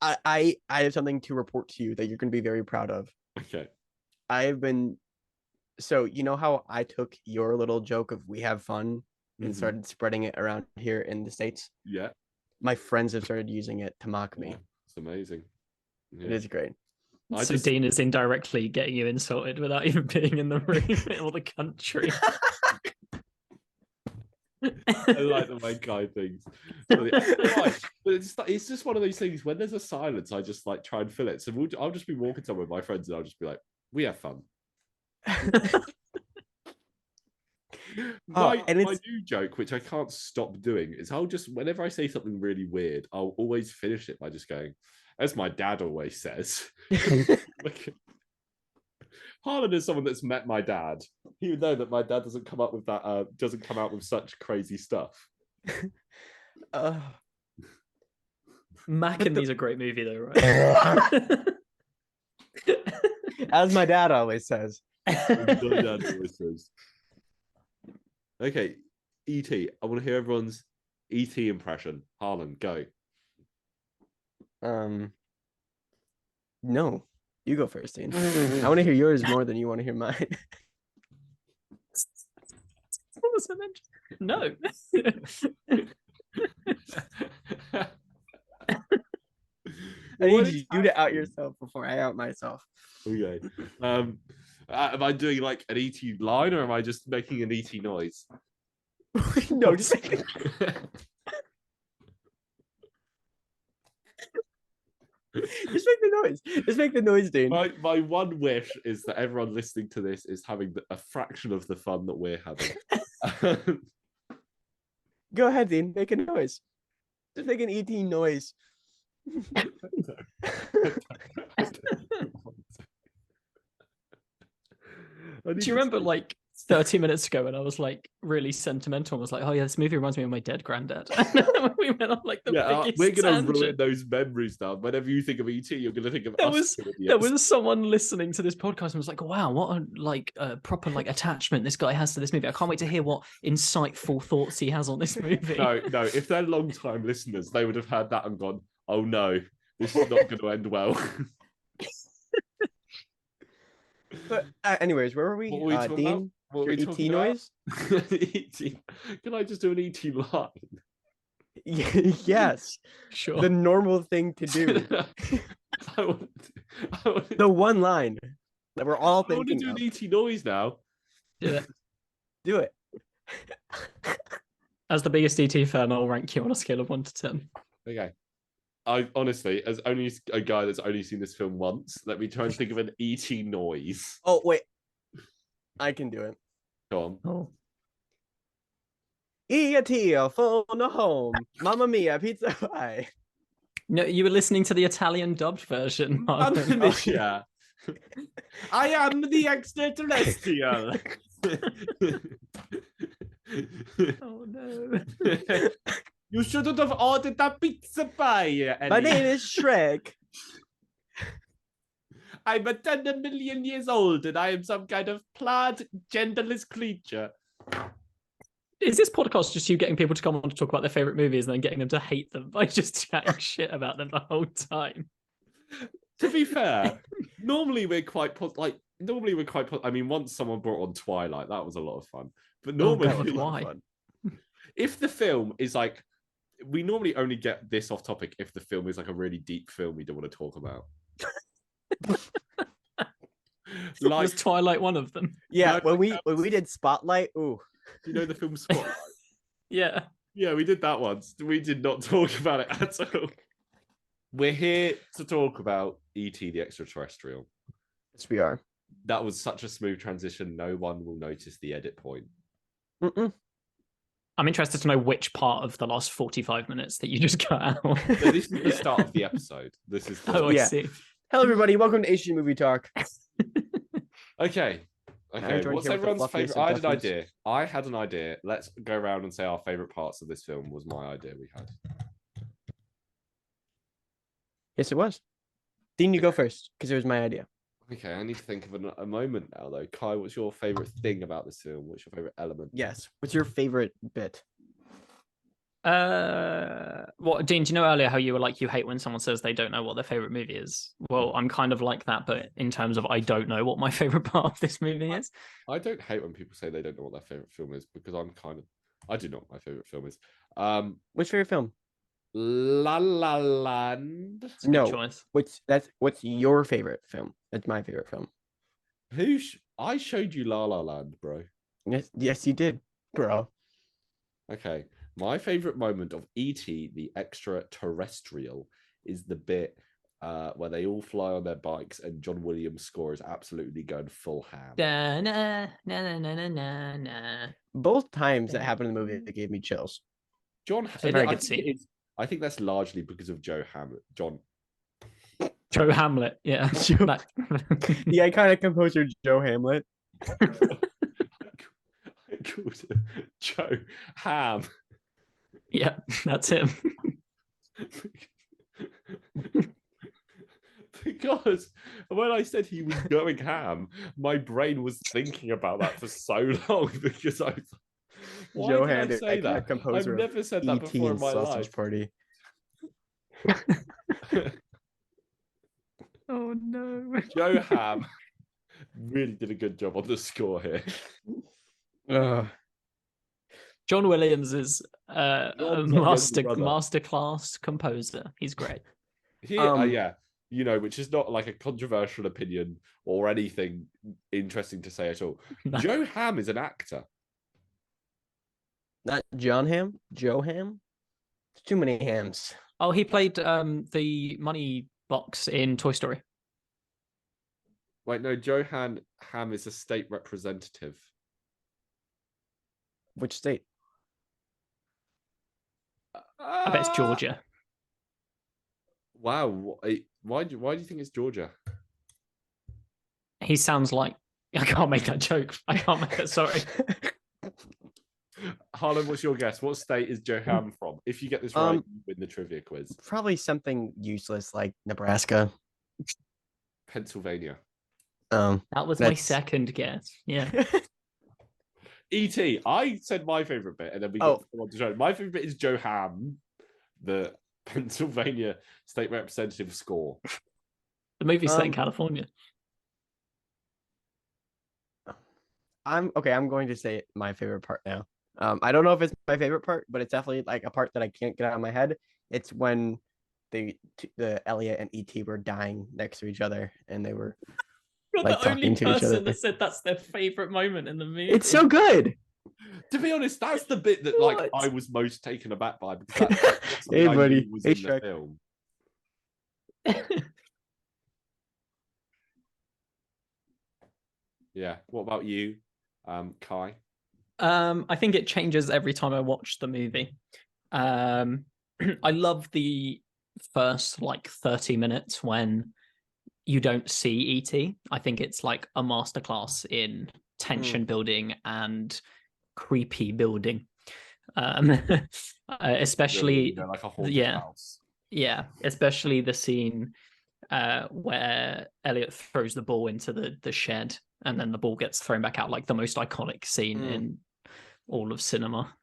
I have something to report to you that you're going to be very proud of. Okay. So you know how I took your little joke of we have fun and started spreading it around here in the States? Yeah. My friends have started using it to mock me. It's amazing. Yeah. It is great. Dean is indirectly getting you insulted without even being in the room or the country. I like the my guy things. But it's just one of those things. When there's a silence, I just like try and fill it. So I'll just be walking somewhere with my friends, and I'll just be like, "We have fun." My new joke, which I can't stop doing, is I'll just, whenever I say something really weird, I'll always finish it by just going, as my dad always says. Harlan is someone that's met my dad. He would know that my dad doesn't come up with that, doesn't come out with such crazy stuff. Mac and me's a great movie though, right? As my dad always says. Okay, E.T. I want to hear everyone's E.T. impression. Harlan, go. No, you go first, Dean. I want to hear yours more than you want to hear mine. No. I need you to out yourself before I out myself. Okay. Am I doing like an E.T. line, or am I just making an E.T. noise? No, just make the noise. Just make the noise, Dean. My one wish is that everyone listening to this is having a fraction of the fun that we're having. Go ahead, Dean. Make a noise. Just make an ET noise. Do you remember like 30 minutes ago when I was like really sentimental and was like, oh yeah, this movie reminds me of my dead granddad? We went on like the biggest we're gonna tangent. ruin those memories now. Whenever you think of ET, you're gonna think of there was someone listening to this podcast and was like, wow, what a proper like attachment this guy has to this movie. I can't wait to hear what insightful thoughts he has on this movie. No, if they're long time listeners, they would have heard that and gone, oh no, this is not going to end well. But anyways, where were we? What were we talking Dean, about? What your ET noise? ET. Can I just do an ET line? Yes. Sure. The normal thing to do. The one line that we're all thinking I want to do an ET noise now. Yeah. Do it. As the biggest ET fan, I'll rank you on a scale of 1 to 10. Okay. I honestly, as only a guy that's only seen this film once, let me try and think of an ET noise. Oh, wait. I can do it. Go on. Oh. E.T. phone home. Mamma mia, pizza pie. No, you were listening to the Italian dubbed version. Yeah. I am the extraterrestrial. Oh no. You shouldn't have ordered that pizza pie, Eddie. My name is Shrek. I'm a 10 million years old and I am some kind of plaid, genderless creature. Is this podcast just you getting people to come on to talk about their favorite movies and then getting them to hate them by just chatting shit about them the whole time? To be fair, normally we're quite I mean, once someone brought on Twilight, that was a lot of fun. But normally, why? If the film is like, we normally only get this off topic if the film is like a really deep film we don't want to talk about. Like, was Twilight one of them? Yeah, no, when we did Spotlight, ooh. Do you know the film Spotlight? Yeah. Yeah, we did that once. We did not talk about it at all. We're here to talk about E.T. the Extraterrestrial. Yes, we are. That was such a smooth transition. No one will notice the edit point. Mm-mm. I'm interested to know which part of the last 45 minutes that you just cut out. No, this is the start of the episode. This is I see. Hello, everybody. Welcome to Asian Movie Talk. Okay. What's everyone's favorite? I had an idea. Let's go around and say our favorite parts of this film. Was my idea we had. Yes, it was. Dean, you go first because it was my idea. Okay, I need to think of a moment now, though. Kai, what's your favorite thing about this film? What's your favorite element? Yes. What's your favorite bit? What, Dean, do you know earlier how you were like, you hate when someone says they don't know what their favorite movie is? Well, I'm kind of like that, but in terms of I don't know what my favorite part of this movie is. I don't hate when people say they don't know what their favorite film is because I do know what my favorite film is. Which favorite film? La La Land. No, choice. What's your favorite film? That's my favorite film. I showed you La La Land, bro. Yes, you did, bro. Okay, my favorite moment of E.T. the Extraterrestrial is the bit where they all fly on their bikes and John Williams' score is absolutely going full ham. Da, na, na, na, na, na, na. Both times that happened in the movie, it gave me chills. I think that's largely because of Joe Hamlet. Joe Hamlet, yeah. The iconic composer Joe Hamlet. I called him Joe Ham. Yeah, that's him. Because when I said he was going ham, my brain was thinking about that for so long because I was why Joe did Hamlet, I say that? Composer I've never said that before in my life. Party. Oh no. Joe Ham really did a good job on the score here. John Williams is a masterclass composer. He's great. Yeah, you know, which is not like a controversial opinion or anything interesting to say at all. No. Joe Ham is an actor. Not John Hamm? Joe Hamm? Too many hams. Oh, he played the money box in Toy Story. Wait, no, Johan Ham is a state representative. Which state? I bet it's Georgia. Wow. Why do you think it's Georgia? He sounds like... I can't make that joke. I can't make it, sorry. Harlan, what's your guess? What state is Johan from? If you get this right, you win the trivia quiz. Probably something useless like Nebraska. Pennsylvania. That was my second guess. Yeah. E.T. I said my favorite bit, and then we got on to show. My favorite bit is Johan, the Pennsylvania state representative score. The movie's set in California. I'm going to say my favorite part now. I don't know if it's my favorite part, but it's definitely like a part that I can't get out of my head. It's when the Elliot and E.T. were dying next to each other, and they were like the only talking to each other. person that said that's their favorite moment in the movie. It's so good. To be honest, that's the bit that like I was most taken aback by because that's hey, buddy. Was hey, in the film. Yeah. What about you, Kai? I think it changes every time I watch the movie. I love the first like 30 minutes when you don't see ET. I think it's like a masterclass in tension building and creepy building. Especially like a haunted house. Yeah, especially the scene where Elliot throws the ball into the shed and then the ball gets thrown back out, like the most iconic scene in all of cinema.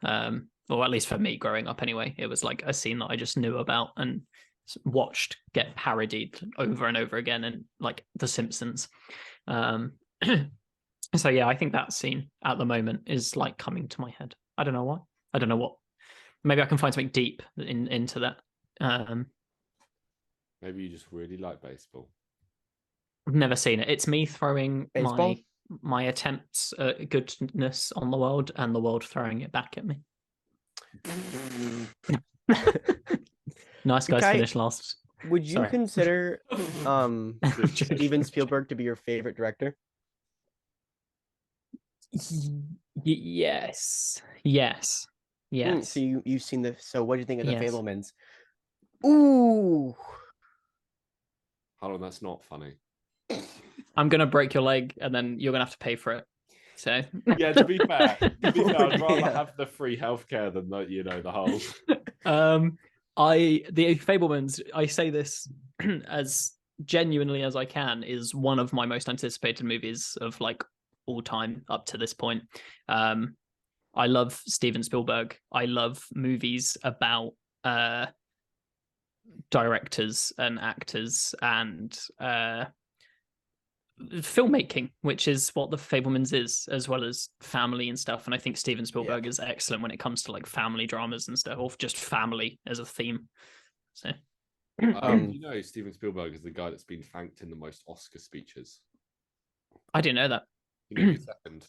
Or at least for me growing up anyway. It was like a scene that I just knew about and watched get parodied over and over again in like The Simpsons. So yeah, I think that scene at the moment is like coming to my head. I don't know why. I don't know what. Maybe I can find something deep into that. Maybe you just really like baseball. I've never seen it. It's me throwing my attempts at goodness on the world and the world throwing it back at me. Nice guys finished last. Would you consider Steven Spielberg to be your favorite director? Yes. So you've seen the. So what do you think of the Fabelmans? Ooh. Hold on, that's not funny. I'm gonna break your leg, and then you're gonna have to pay for it. So yeah, to be fair, I'd rather have the free healthcare than the whole. The Fabelmans, I say this as genuinely as I can, is one of my most anticipated movies of like all time up to this point. I love Steven Spielberg. I love movies about directors and actors and filmmaking, which is what the Fabelmans is, as well as family and stuff. And I think Steven Spielberg is excellent when it comes to like family dramas and stuff, or just family as a theme. So Steven Spielberg is the guy that's been thanked in the most Oscar speeches. I didn't know that. Who's second?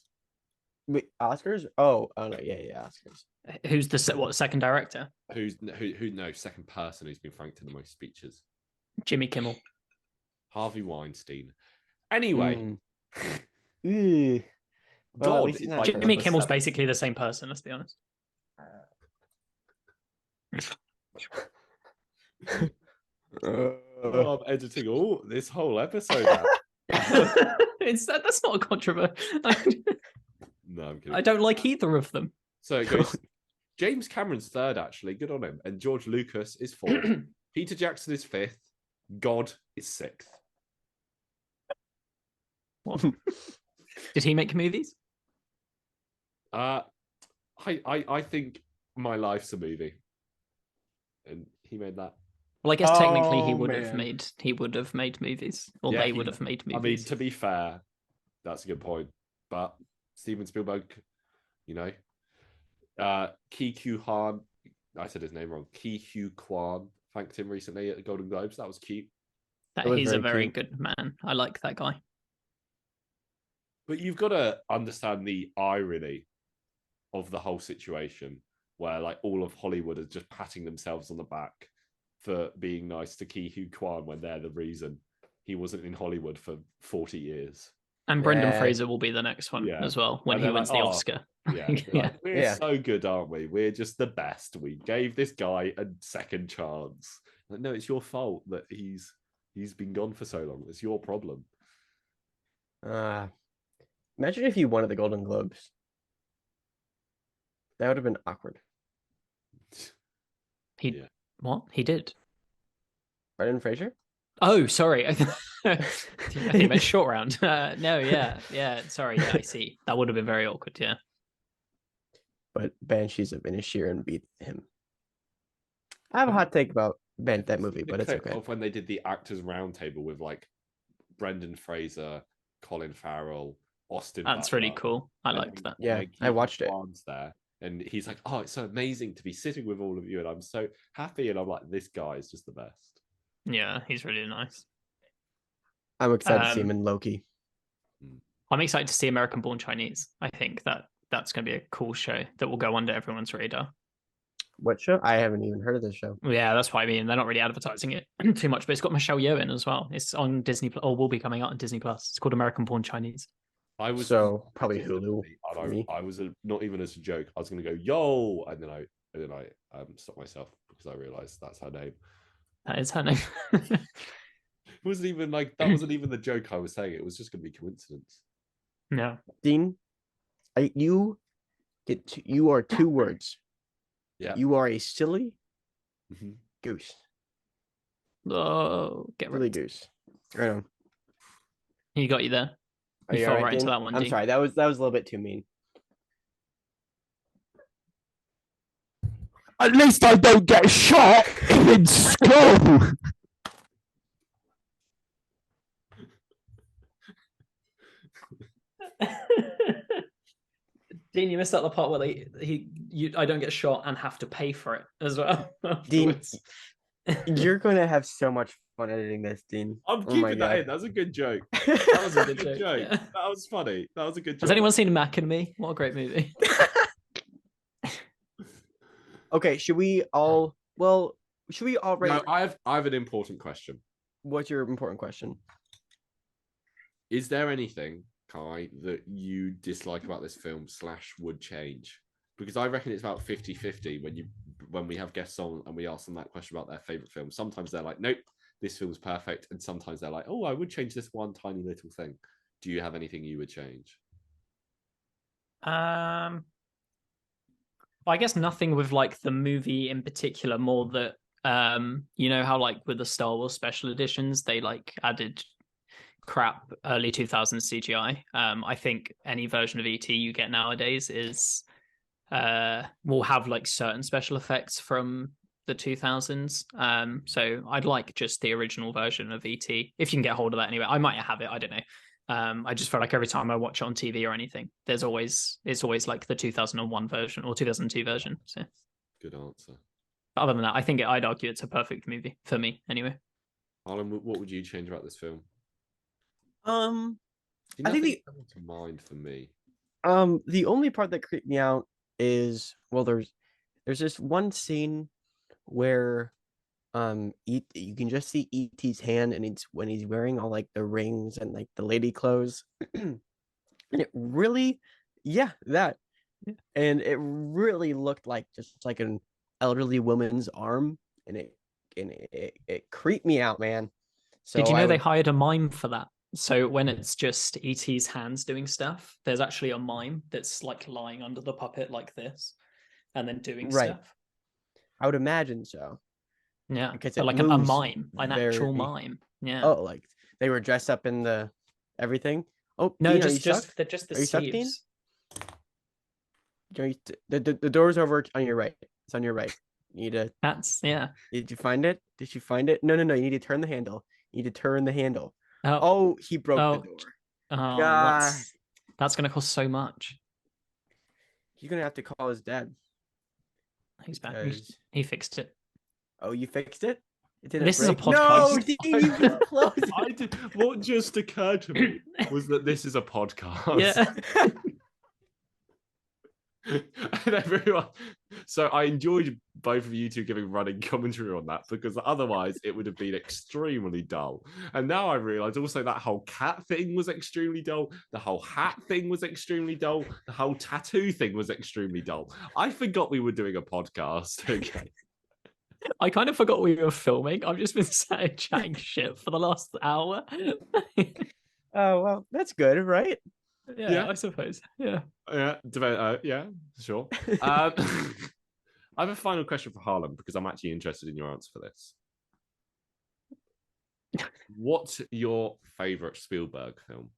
Wait, Oscars? Oh no, yeah, Oscars. Who's the second director? Who second person who's been thanked in the most speeches? Jimmy Kimmel. Harvey Weinstein. Anyway. God, Jimmy Kimmel's basically the same person, let's be honest. I'm editing this whole episode out. That's not a controversy. No, I'm kidding. I don't like either of them. So it goes James Cameron's third, actually. Good on him. And George Lucas is fourth. Peter Jackson is fifth. God is sixth. What? Did he make movies? I think My Life's a movie. And he made that. Well, I guess technically he would have made movies. Or they would have made movies. I mean, to be fair, that's a good point. But Steven Spielberg, Ki Q Han, I said his name wrong. Ki Hu Kwan thanked him recently at the Golden Globes. That was cute. He's a very good man. I like that guy. But you've got to understand the irony of the whole situation. where like all of Hollywood is just patting themselves on the back for being nice to Ke Huy Quan when they're the reason he wasn't in Hollywood for 40 years. And Brendan Fraser will be the next one as well when he wins the Oscar. Yeah, like, we're so good, aren't we? We're just the best. We gave this guy a second chance. Like, no, it's your fault that he's been gone for so long. It's your problem. Imagine if you won at the Golden Globes. That would have been awkward. What? He did. Brendan Fraser? Oh, sorry. I think I meant short round. No, yeah. Sorry, I see. That would have been very awkward, yeah. But Banshees of Inisherin beat him. I have a hot take about that movie, but it's okay. Of when they did the actors roundtable with like Brendan Fraser, Colin Farrell, Austin. That's Butler, really cool. I liked that. Yeah, I watched it. There. And he's like, "Oh, it's so amazing to be sitting with all of you, and I'm so happy." And I'm like, "This guy is just the best." Yeah, he's really nice. I'm excited to see him in Loki. I'm excited to see American Born Chinese. I think that's going to be a cool show that will go under everyone's radar. What show? I haven't even heard of this show. Yeah, that's what I mean. They're not really advertising it too much, but it's got Michelle Yeoh in as well. It's on Disney, or will be coming out on Disney Plus. It's called American Born Chinese. I was probably Hulu. I was not even as a joke. I was going to go yo, and then I stopped myself because I realized that's her name. That is her name. It wasn't even like that. Wasn't even the joke I was saying. It was just going to be coincidence. No, Dean, you are two words. Yeah, you are a silly goose. Oh, get silly goose. Right on. He got you there. You fell right into that one. I'm sorry. That was a little bit too mean. At least I don't get shot in school. Dean, you missed out the part where I don't get shot and have to pay for it as well. Dean, you're going to have so much fun editing this, Dean. I'm keeping that in. That was a good joke. That was a good joke. Yeah. That was funny. That was a good joke. Has anyone seen Mac and Me? What a great movie. Okay, should we all rate? No, I have an important question. What's your important question? Is there anything, Kai, that you dislike about this film / would change? Because I reckon it's about 50-50 when we have guests on and we ask them that question about their favorite film. Sometimes they're like, nope, this film's perfect. And sometimes they're like, oh, I would change this one tiny little thing. Do you have anything you would change? Well, I guess nothing with like the movie in particular, more that you know how like with the Star Wars special editions, they like added crap early 2000s CGI. I think any version of ET you get nowadays is will have like certain special effects from the 2000s. So I'd like just the original version of ET if you can get hold of that anyway. I might have it, I don't know. I just feel like every time I watch it on TV or anything, it's always like the 2001 version or 2002 version. So good answer. But other than that, I think I'd argue it's a perfect movie for me anyway. Harlan, what would you change about this film? I think to mind for me. The only part that creeped me out is there's this one scene where you can just see E.T.'s hand, and it's when he's wearing all like the rings and like the lady clothes. And it really and it really looked like just like an elderly woman's arm, and it creeped me out, man. So did you know they hired a mime for that? So when it's just E.T.'s hands doing stuff, there's actually a mime that's like lying under the puppet like this and then doing stuff. I would imagine so. Yeah, so like a mime, an actual mime. Yeah. Oh, like they were dressed up in the everything. Oh no, Dean, they're just the sleeves. The door's over on your right. It's on your right. You need to. That's yeah. Did you find it? Did you find it? No. You need to turn the handle. You need to turn the handle. Oh, he broke the door. Oh, that's gonna cost so much. He's gonna have to call his dad. He's back. He fixed it. Oh, you fixed it? This is a podcast. No, Dean, you just closed it. What just occurred to me was that this is a podcast. Yeah. And everyone. So I enjoyed both of you two giving running commentary on that, because otherwise it would have been extremely dull. And now I realise also that whole cat thing was extremely dull. The whole hat thing was extremely dull. The whole tattoo thing was extremely dull. I forgot we were doing a podcast. Okay. I kind of forgot we were filming. I've just been sat here chatting shit for the last hour. Oh, well, that's good, right? Yeah, I suppose. Yeah. Yeah, sure. I have a final question for Harlem, because I'm actually interested in your answer for this. What's your favorite Spielberg film?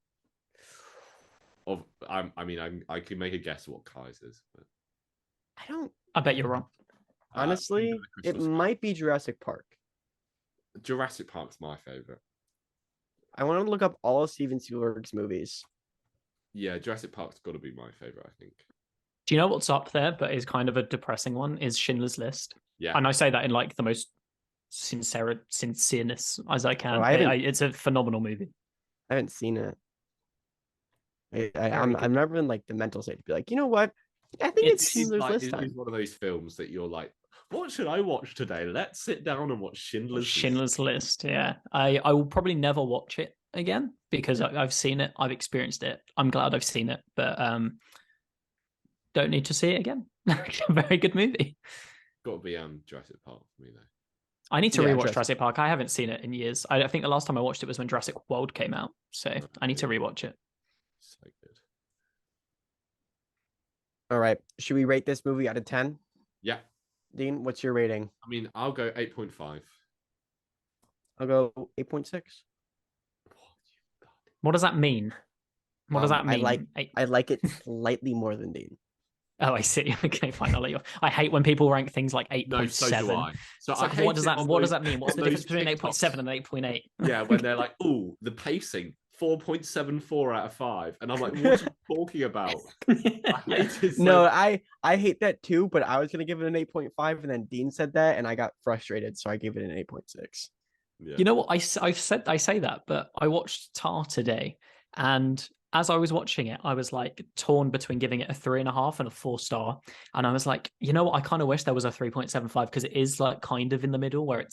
I can make a guess what Kai's is. But... I bet you're wrong. Honestly, it might be Jurassic Park. Jurassic Park's my favorite. I want to look up all of Steven Spielberg's movies. Yeah, Jurassic Park's got to be my favorite, I think. Do you know what's up there, but is kind of a depressing one? Is Schindler's List. Yeah, and I say that in like the most sincereness as I can. It's a phenomenal movie. I haven't seen it. I'm never in like the mental state to be like, you know what? I think it's Schindler's List time. It's one of those films that you're like, what should I watch today? Let's sit down and watch Schindler's List. Yeah, I will probably never watch it again because I've seen it, I've experienced it. I'm glad I've seen it, but don't need to see it again. Very good movie. Got to be Jurassic Park for me though. I need to rewatch Jurassic Park. I haven't seen it in years. I think the last time I watched it was when Jurassic World came out, so I need to rewatch it. So good. All right, should we rate this movie out of 10? Yeah. Dean, what's your rating? I mean, I'll go 8.5. I'll go 8.6. What does that mean? What does that mean? I like it slightly more than Dean. Oh, I see. Okay, fine. I'll let you off. I hate when people rank things like 8.7. No, so do I. So like, what does that mean? What's the difference between 8.7 and 8.8? Yeah, when they're like, oh, the pacing, 4.74 out of 5. And I'm like, what are you talking about? I hate it. No, I hate that too, but I was going to give it an 8.5, and then Dean said that, and I got frustrated, so I gave it an 8.6. Yeah. You know what? I say that, but I watched Tar today, and as I was watching it, I was like torn between giving it a 3.5 and a 4-star. And I was like, you know what? I kind of wish there was a 3.75 because it is like kind of in the middle where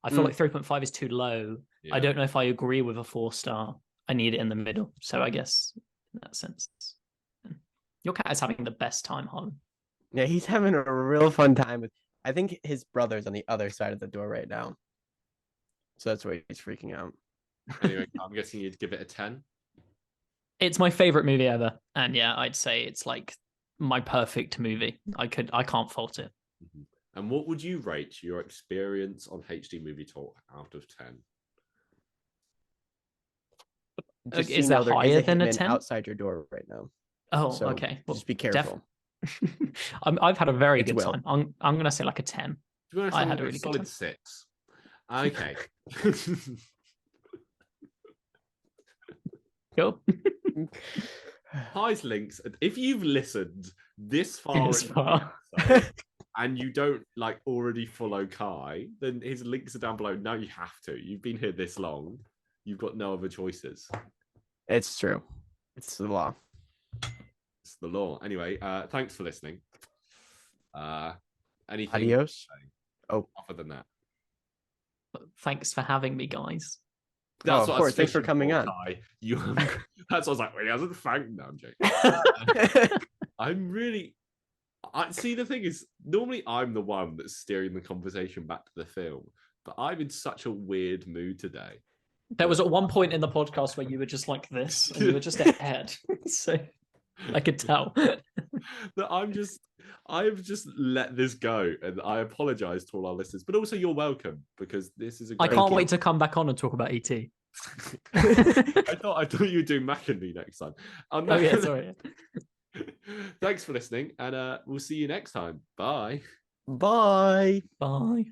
I feel like 3.5 is too low. Yeah. I don't know if I agree with a 4-star. I need it in the middle. So I guess in that sense, your cat is having the best time, Harlan. Yeah, he's having a real fun time I think his brother's on the other side of the door right now. So that's why he's freaking out. Anyway, I'm guessing you'd give it a 10. It's my favorite movie ever, and yeah, I'd say it's like my perfect movie. I can't fault it. Mm-hmm. And what would you rate your experience on HD Movie Talk out of 10? Is that higher than a 10? Outside your door right now. Oh, so okay. Well, just be careful. I've had a very good time. I'm gonna say like a 10. To be honest, I had a really solid good time. 6. Okay. Cool. Kai's links. If you've listened this far, and you don't like already follow Kai, then his links are down below. Now you have to. You've been here this long. You've got no other choices. It's true. It's the law. It's the law. Anyway, thanks for listening. Anything? Adios. Other than that. Thanks for having me, guys. That's of course. Thanks for coming on. That's what I was like. Well, he hasn't thanked. No, I'm joking. I'm really. See, the thing is, normally I'm the one that's steering the conversation back to the film, but I'm in such a weird mood today. There was at one point in the podcast where you were just like this, and you were just ahead. So I could tell that I've just let this go, and I apologize to all our listeners. But also, you're welcome, because this is a great I can't wait to come back on and talk about ET. I thought you were doing Mac and me next time. Oh yeah, sorry. Thanks for listening, and we'll see you next time. Bye. Bye. Bye.